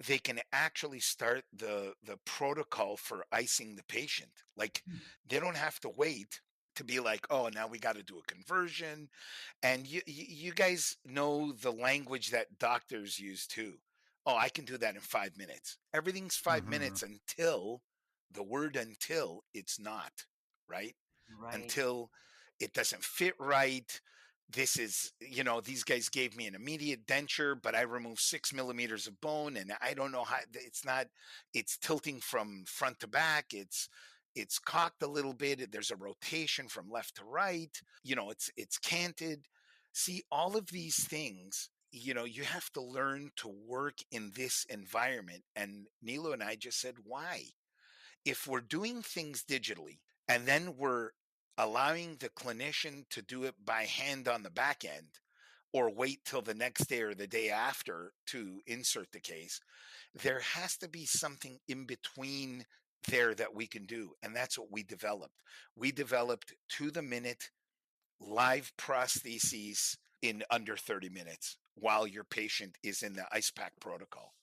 E: they can actually start the protocol for icing the patient. Like they don't have to wait to be like, oh, now we got to do a conversion. And you guys know the language that doctors use too. Oh, I can do that in 5 minutes. Everything's 5 minutes until the word until it's not, right?
F: Right.
E: Until it doesn't fit right. This is, these guys gave me an immediate denture, but I removed 6 millimeters of bone and I don't know how it's tilting from front to back. It's cocked a little bit. There's a rotation from left to right. It's canted. See, all of these things, you have to learn to work in this environment. And Nilo and I just said, why? If we're doing things digitally and then we're allowing the clinician to do it by hand on the back end or wait till the next day or the day after to insert the case, there has to be something in between there that we can do. And that's what we developed. We developed to the minute live prostheses in under 30 minutes while your patient is in the ice pack protocol.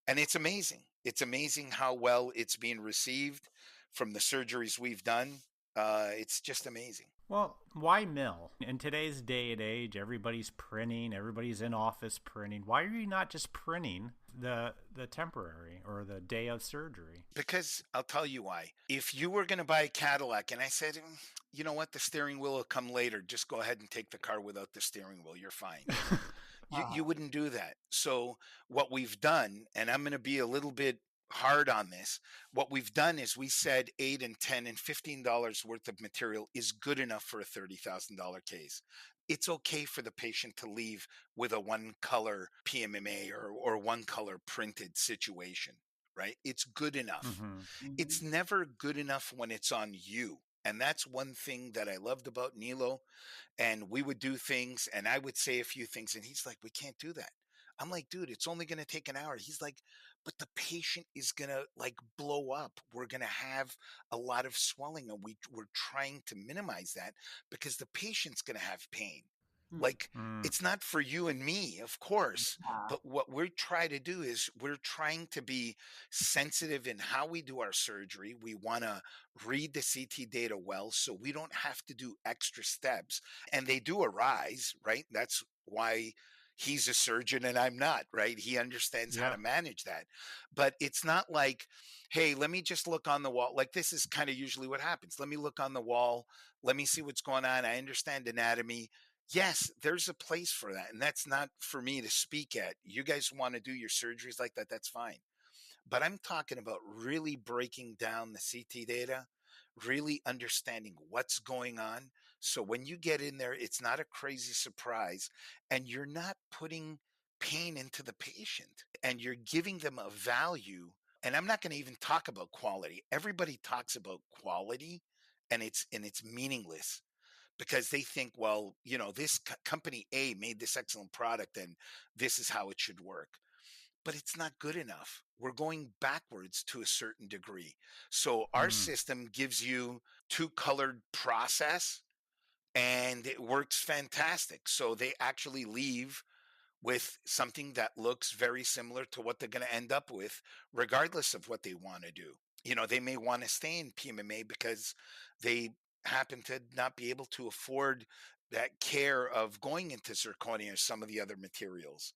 E: And it's amazing. It's amazing how well it's being received from the surgeries we've done. It's just amazing.
B: Well, why mill? In today's day and age, everybody's printing, everybody's in office printing. Why are you not just printing the temporary or the day of surgery?
E: Because I'll tell you why. If you were going to buy a Cadillac and I said, you know what, the steering wheel will come later, just go ahead and take the car without the steering wheel, you're fine. You wouldn't do that. So what we've done, and I'm going to be a little bit hard on this, what we've done is we said $8 and $10 and $15 worth of material is good enough for a $30,000 case. It's okay for the patient to leave with a one color PMMA or one color printed situation, right? It's good enough. It's never good enough when it's on you. And that's one thing that I loved about Nilo. And we would do things and I would say a few things and he's like, we can't do that. I'm like, dude, it's only going to take an hour. He's like, but the patient is going to like blow up. We're going to have a lot of swelling and we're trying to minimize that because the patient's going to have pain.
F: Hmm.
E: Like, it's not for you and me, of course,
F: Yeah.
E: but what we try to do is we're trying to be sensitive in how we do our surgery. We want to read the CT data well so we don't have to do extra steps. And they do arise, right? That's why he's a surgeon and I'm not, right? He understands how
B: Yeah.
E: to manage that. But it's not like, hey, let me just look on the wall. Like, this is kind of usually what happens. Let me look on the wall. Let me see what's going on. I understand anatomy. Yes, there's a place for that. And that's not for me to speak at. You guys want to do your surgeries like that, that's fine. But I'm talking about really breaking down the CT data, really understanding what's going on. So when you get in there, it's not a crazy surprise and you're not putting pain into the patient and you're giving them a value. And I'm not going to even talk about quality. Everybody talks about quality and it's meaningless because they think, well, this company A made this excellent product and this is how it should work. But it's not good enough. We're going backwards to a certain degree. So our system gives you two colored process and it works fantastic. So they actually leave with something that looks very similar to what they're going to end up with, regardless of what they want to do. They may want to stay in PMMA because they happen to not be able to afford that care of going into zirconia or some of the other materials.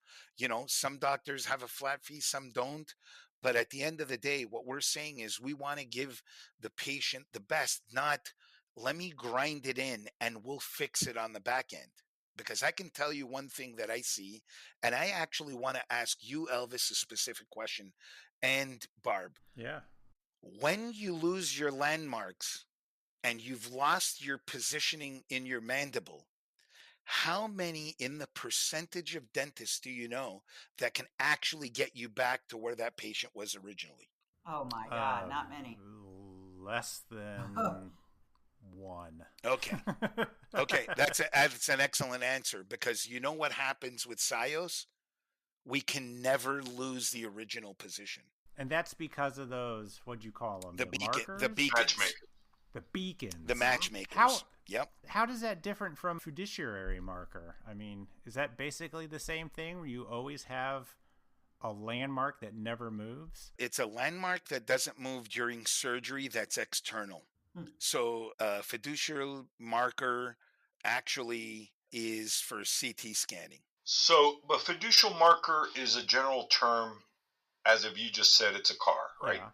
E: Some doctors have a flat fee, some don't. But at the end of the day, what we're saying is we want to give the patient the best, not let me grind it in and we'll fix it on the back end. Because I can tell you one thing that I see, and I actually want to ask you, Elvis, a specific question, and Barb.
B: Yeah.
E: When you lose your landmarks and you've lost your positioning in your mandible, how many in the percentage of dentists do you know that can actually get you back to where that patient was originally?
F: Oh my God, not many.
B: Less than one.
E: Okay. Okay, that's an excellent answer because you know what happens with SiOS? We can never lose the original position.
B: And that's because of those, what'd you call them?
E: The
B: markers?
E: the beacons.
D: Matchmaker.
B: The beacons.
E: The matchmakers.
B: How does that different from fiduciary marker? I mean, is that basically the same thing where you always have a landmark that never moves?
E: It's a landmark that doesn't move during surgery that's external. So a fiduciary marker actually is for CT scanning.
D: So, but fiducial marker is a general term, as if you just said it's a car, right?
B: Yeah.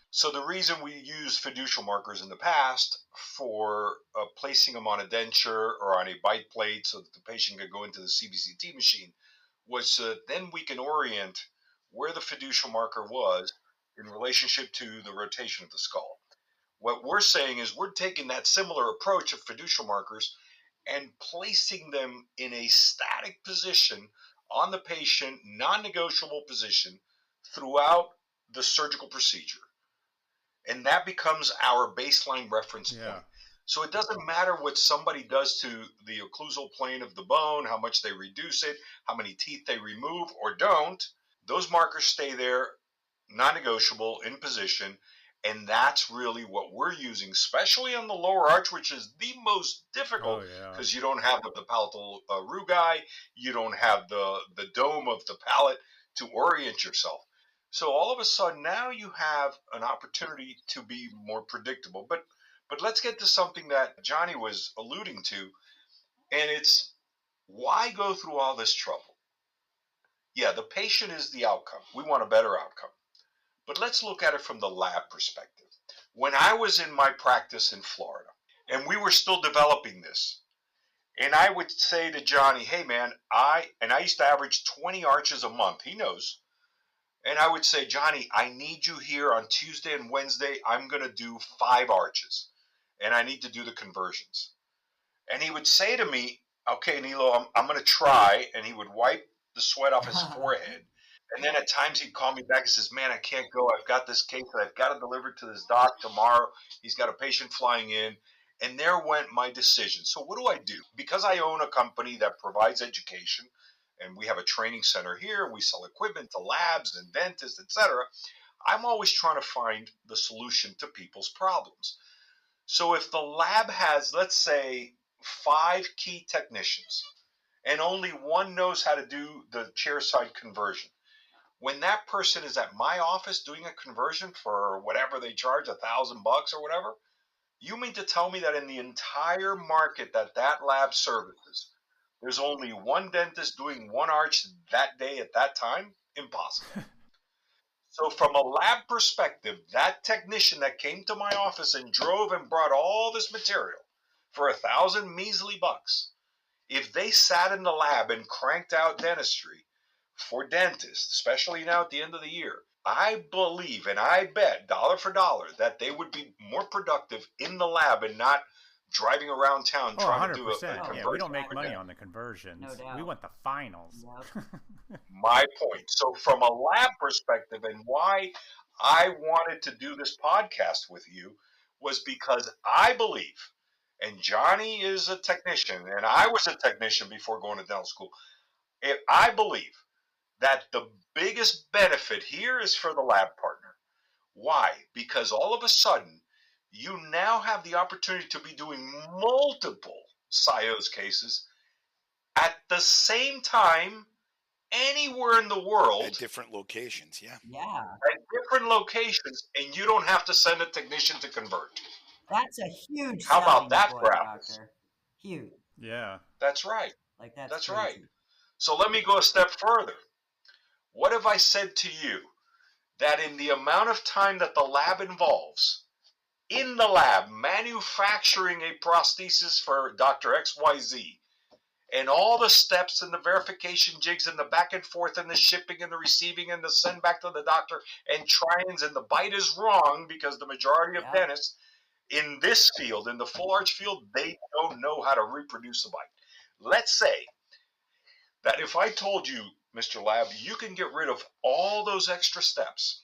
D: So the reason we use fiducial markers in the past for placing them on a denture or on a bite plate so that the patient could go into the CBCT machine was so that then we can orient where the fiducial marker was in relationship to the rotation of the skull. What we're saying is we're taking that similar approach of fiducial markers and placing them in a static position on the patient, non-negotiable position throughout the surgical procedure. And that becomes our baseline reference point. So it doesn't matter what somebody does to the occlusal plane of the bone, how much they reduce it, how many teeth they remove or don't. Those markers stay there, non-negotiable, in position. And that's really what we're using, especially on the lower arch, which is the most difficult because you don't have the palatal rugae, you don't have the dome of the palate to orient yourself. So all of a sudden now you have an opportunity to be more predictable. But let's get to something that Johnny was alluding to, and it's why go through all this trouble? Yeah, the patient is the outcome. We want a better outcome. But let's look at it from the lab perspective. When I was in my practice in Florida, and we were still developing this, and I would say to Johnny, hey man, I used to average 20 arches a month. He knows. And I would say, Johnny, I need you here on Tuesday and Wednesday. I'm going to do 5 arches, and I need to do the conversions. And he would say to me, okay, Nilo, I'm going to try. And he would wipe the sweat off his forehead. And then at times he'd call me back and says, man, I can't go. I've got this case that I've got to deliver to this doc tomorrow. He's got a patient flying in. And there went my decision. So what do I do? Because I own a company that provides education, and we have a training center here, we sell equipment to labs and dentists, etc. I'm always trying to find the solution to people's problems. So if the lab has, let's say, 5 key technicians, and only one knows how to do the chairside conversion, when that person is at my office doing a conversion for whatever they charge, $1,000 or whatever, you mean to tell me that in the entire market that lab services, there's only one dentist doing one arch that day at that time? Impossible. So from a lab perspective, that technician that came to my office and drove and brought all this material for 1,000 measly bucks, if they sat in the lab and cranked out dentistry for dentists, especially now at the end of the year, I believe and I bet dollar for dollar that they would be more productive in the lab and not driving around town trying to do a
B: 100%.
D: conversion.
B: Yeah, we don't make
D: for
B: money
D: dentists.
B: on the conversions.
F: No doubt.
B: We want the finals.
F: Yep.
D: My point. So from a lab perspective, and why I wanted to do this podcast with you was because I believe, and Johnny is a technician, and I was a technician before going to dental school. I believe that the biggest benefit here is for the lab partner. Why? Because all of a sudden, you now have the opportunity to be doing multiple SiOS cases at the same time anywhere in the world
E: At different locations, yeah.
F: Yeah.
D: at different locations, and you don't have to send a technician to convert.
F: That's a huge
D: How
F: selling
D: about that,
F: point,
D: Browns?
F: Doctor. Huge.
B: Yeah.
D: That's right.
F: Like that's
D: That's
F: crazy.
D: right. So let me go a step further. What if I said to you that in the amount of time that the lab involves, in the lab, manufacturing a prosthesis for Dr. XYZ, and all the steps and the verification jigs and the back and forth and the shipping and the receiving and the send back to the doctor and try-ins and the bite is wrong because the majority of
F: Yep.
D: dentists in this field, in the full arch field, they don't know how to reproduce the bite. Let's say that if I told you, Mr. Lab, you can get rid of all those extra steps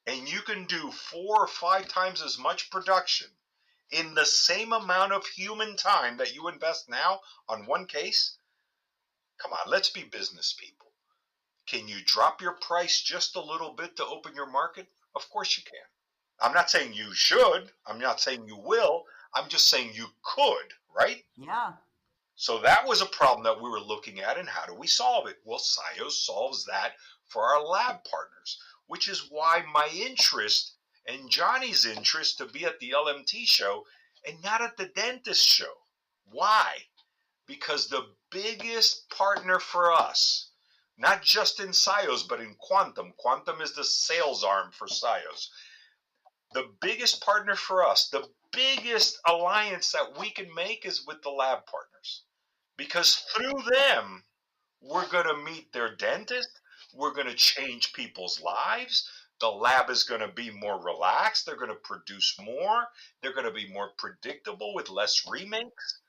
D: and you can do 4 or 5 times as much production in the same amount of human time that you invest now on one case. Come on, let's be business people. Can you drop your price just a little bit to open your market? Of course you can. I'm not saying you should. I'm not saying you will. I'm just saying you could, right?
F: Yeah.
D: So that was a problem that we were looking at, and how do we solve it? Well, SiOS solves that for our lab partners, which is why my interest and Johnny's interest to be at the LMT show and not at the dentist show. Why? Because the biggest partner for us, not just in SiOS, but in Quantum is the sales arm for SiOS. The biggest partner for us, the biggest alliance that we can make is with the lab partners. Because through them, we're going to meet their dentist. We're going to change people's lives. The lab is going to be more relaxed. They're going to produce more. They're going to be more predictable with less remakes.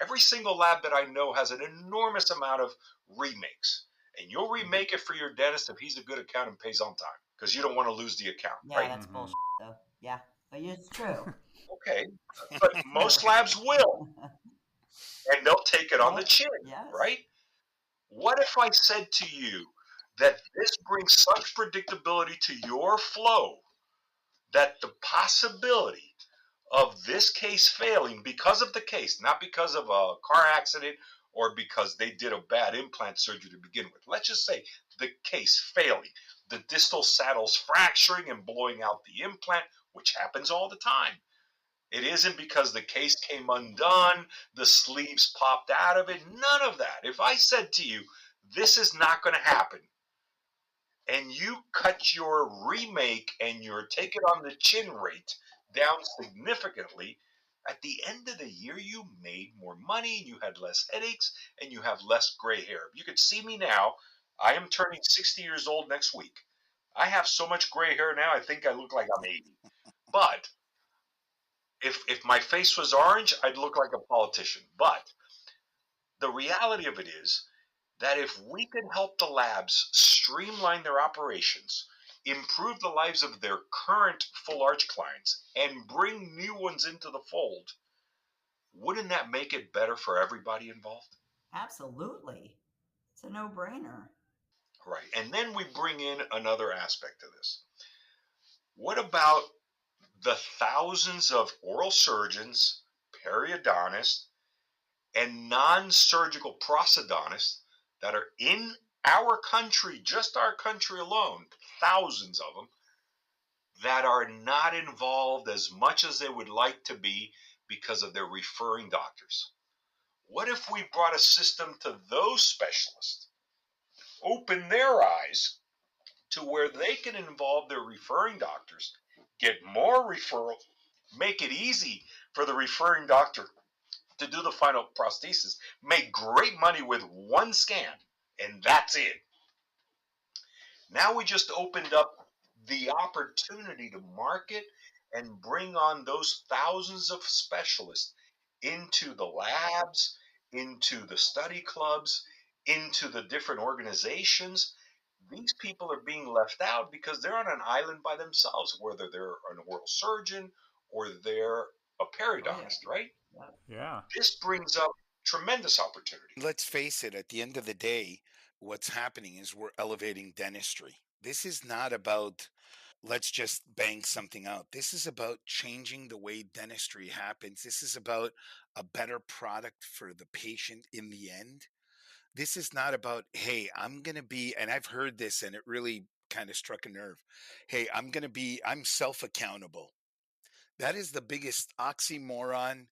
D: Every single lab that I know has an enormous amount of remakes. And you'll remake it for your dentist if he's a good accountant and pays on time. Because you don't want to lose the account,
F: Yeah,
D: right?
F: that's bullshit though. Yeah. But it's true.
D: Okay. But most labs will. And they'll take it on the chin,
F: Yes.
D: right? What if I said to you that this brings such predictability to your flow that the possibility of this case failing because of the case, not because of a car accident or because they did a bad implant surgery to begin with. Let's just say the case failing, the distal saddles fracturing and blowing out the implant, which happens all the time. It isn't because the case came undone, the sleeves popped out of it, none of that. If I said to you, this is not going to happen, and you cut your remake and your take it on the chin rate down significantly, at the end of the year, you made more money, you had less headaches, and you have less gray hair. You could see me now. I am turning 60 years old next week. I have so much gray hair now, I think I look like I'm 80. But if my face was orange, I'd look like a politician. But the reality of it is that if we can help the labs streamline their operations, improve the lives of their current full arch clients, and bring new ones into the fold, wouldn't that make it better for everybody involved?
F: Absolutely. It's a no-brainer.
D: Right. And then we bring in another aspect to this. What about the thousands of oral surgeons, periodontists, and non-surgical prosthodontists that are in our country, just our country alone, thousands of them, that are not involved as much as they would like to be because of their referring doctors? What if we brought a system to those specialists, open their eyes to where they can involve their referring doctors, get more referrals, make it easy for the referring doctor to do the final prosthesis, make great money with one scan, and that's it. Now we just opened up the opportunity to market and bring on those thousands of specialists into the labs, into the study clubs, into the different organizations. These people are being left out because they're on an island by themselves, whether they're an oral surgeon or they're a periodontist, right?
B: Yeah.
D: This brings up tremendous opportunity.
E: Let's face it, at the end of the day, what's happening is we're elevating dentistry. This is not about let's just bang something out. This is about changing the way dentistry happens. This is about a better product for the patient in the end. This is not about, hey, I'm going to be, and I've heard this and it really kind of struck a nerve. Hey, I'm self accountable. That is the biggest oxymoron,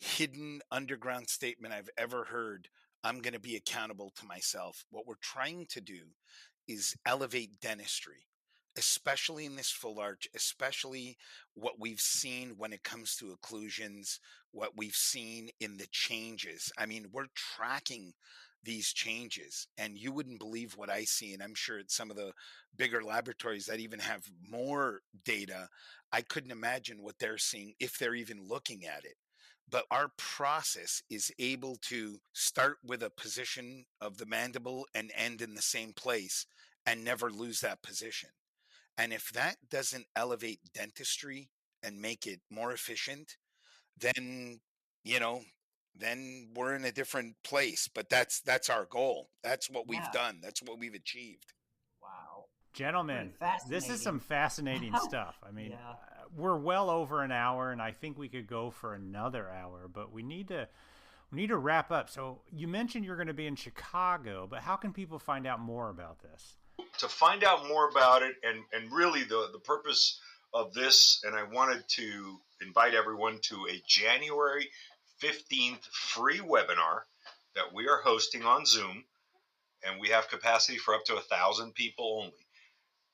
E: hidden underground statement I've ever heard. I'm going to be accountable to myself. What we're trying to do is elevate dentistry, especially in this full arch, especially what we've seen when it comes to occlusions, what we've seen in the changes. I mean, we're tracking these changes, and you wouldn't believe what I see. And I'm sure at some of the bigger laboratories that even have more data, I couldn't imagine what they're seeing if they're even looking at it. But our process is able to start with a position of the mandible and end in the same place and never lose that position. And if that doesn't elevate dentistry and make it more efficient, then, you know, then we're in a different place. But that's our goal. That's what we've
F: Yeah.
E: done. That's what we've achieved.
F: Wow.
B: Gentlemen, this is some fascinating stuff. I mean,
F: Yeah.
B: we're well over an hour, and I think we could go for another hour, but we need to wrap up. So you mentioned you're going to be in Chicago, but how can people find out more about this?
D: To find out more about it, and really the purpose of this, and I wanted to invite everyone to a January 15th free webinar that we are hosting on Zoom, and we have capacity for up to 1,000 people only.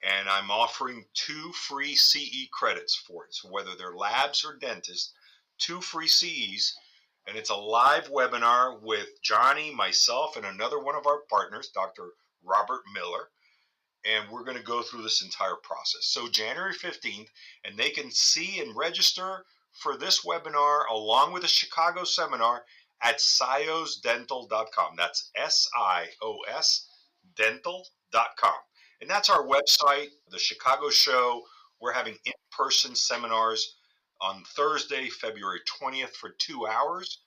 D: And I'm offering 2 free CE credits for it. So whether they're labs or dentists, 2 free CEs. And it's a live webinar with Johnny, myself, and another one of our partners, Dr. Robert Miller. And we're going to go through this entire process. So January 15th, and they can see and register for this webinar along with a Chicago seminar at siosdental.com. That's SIOS dental.com. And that's our website, the Chicago show. We're having in-person seminars on Thursday, February 20th for 2 hours.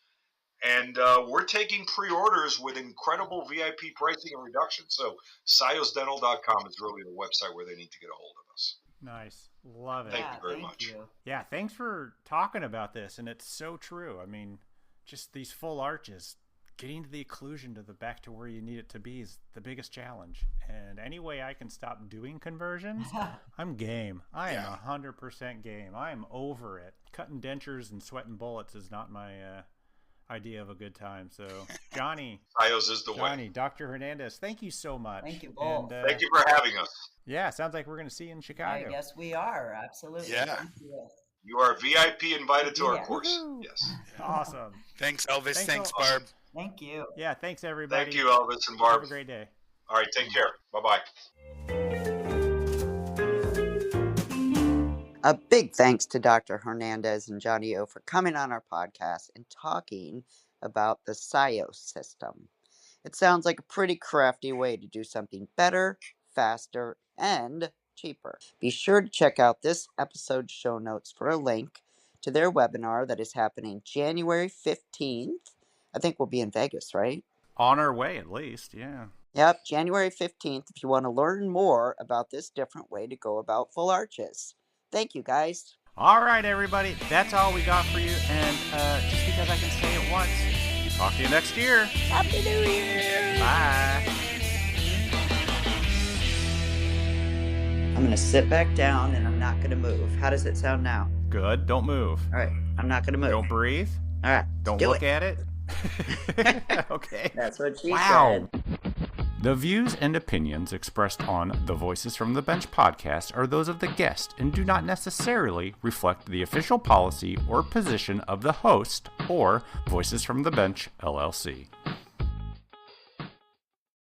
D: And we're taking pre-orders with incredible VIP pricing and reduction. So siosdental.com is really the website where they need to get a hold of us.
B: Nice. Love it.
D: Thank you very much.
F: You.
B: Yeah, thanks for talking about this. And it's so true. I mean, just these full arches, getting to the occlusion to the back to where you need it to be is the biggest challenge. And any way I can stop doing conversions, I'm game. I am 100% game. I am over it. Cutting dentures and sweating bullets is not my idea of a good time. So Johnny,
D: SiOS is the way.
B: Dr. Hernandez, thank you so much.
F: Thank you both.
B: And,
D: thank you for having us.
B: Yeah, sounds like we're going to see you in Chicago.
F: I guess we are. Absolutely.
E: Yeah.
F: Thank you.
D: You are VIP invited to our course.
B: Woo-hoo.
D: Yes.
B: Awesome.
E: Thanks, Elvis. Thanks,
B: all.
E: Barb.
F: Thank you.
B: Yeah, thanks everybody.
D: Thank you, Elvis and Barb.
B: Have a great day.
D: All right, take care. Bye-bye.
C: A big thanks to Dr. Hernandez and Johnny O for coming on our podcast and talking about the SiOS system. It sounds like a pretty crafty way to do something better, faster, and cheaper. Be sure to check out this episode's show notes for a link to their webinar that is happening January 15th. I think we'll be in Vegas, right?
B: On our way, at least, yeah.
C: Yep, January 15th, if you want to learn more about this different way to go about full arches. Thank you, guys.
B: All right, everybody. That's all we got for you. And just because I can say it once, talk to you next year.
C: Happy New Year!
B: Bye.
C: I'm going to sit back down and I'm not going to move. How does it sound now?
B: Good. Don't move.
C: All right, I'm not going to move.
B: Don't breathe.
C: All right,
B: Don't
C: do
B: look
C: it.
B: at it. Okay.
C: That's what she
B: Wow.
C: said.
B: The views and opinions expressed on the Voices from the Bench podcast are those of the guest and do not necessarily reflect the official policy or position of the host or Voices from the Bench, LLC.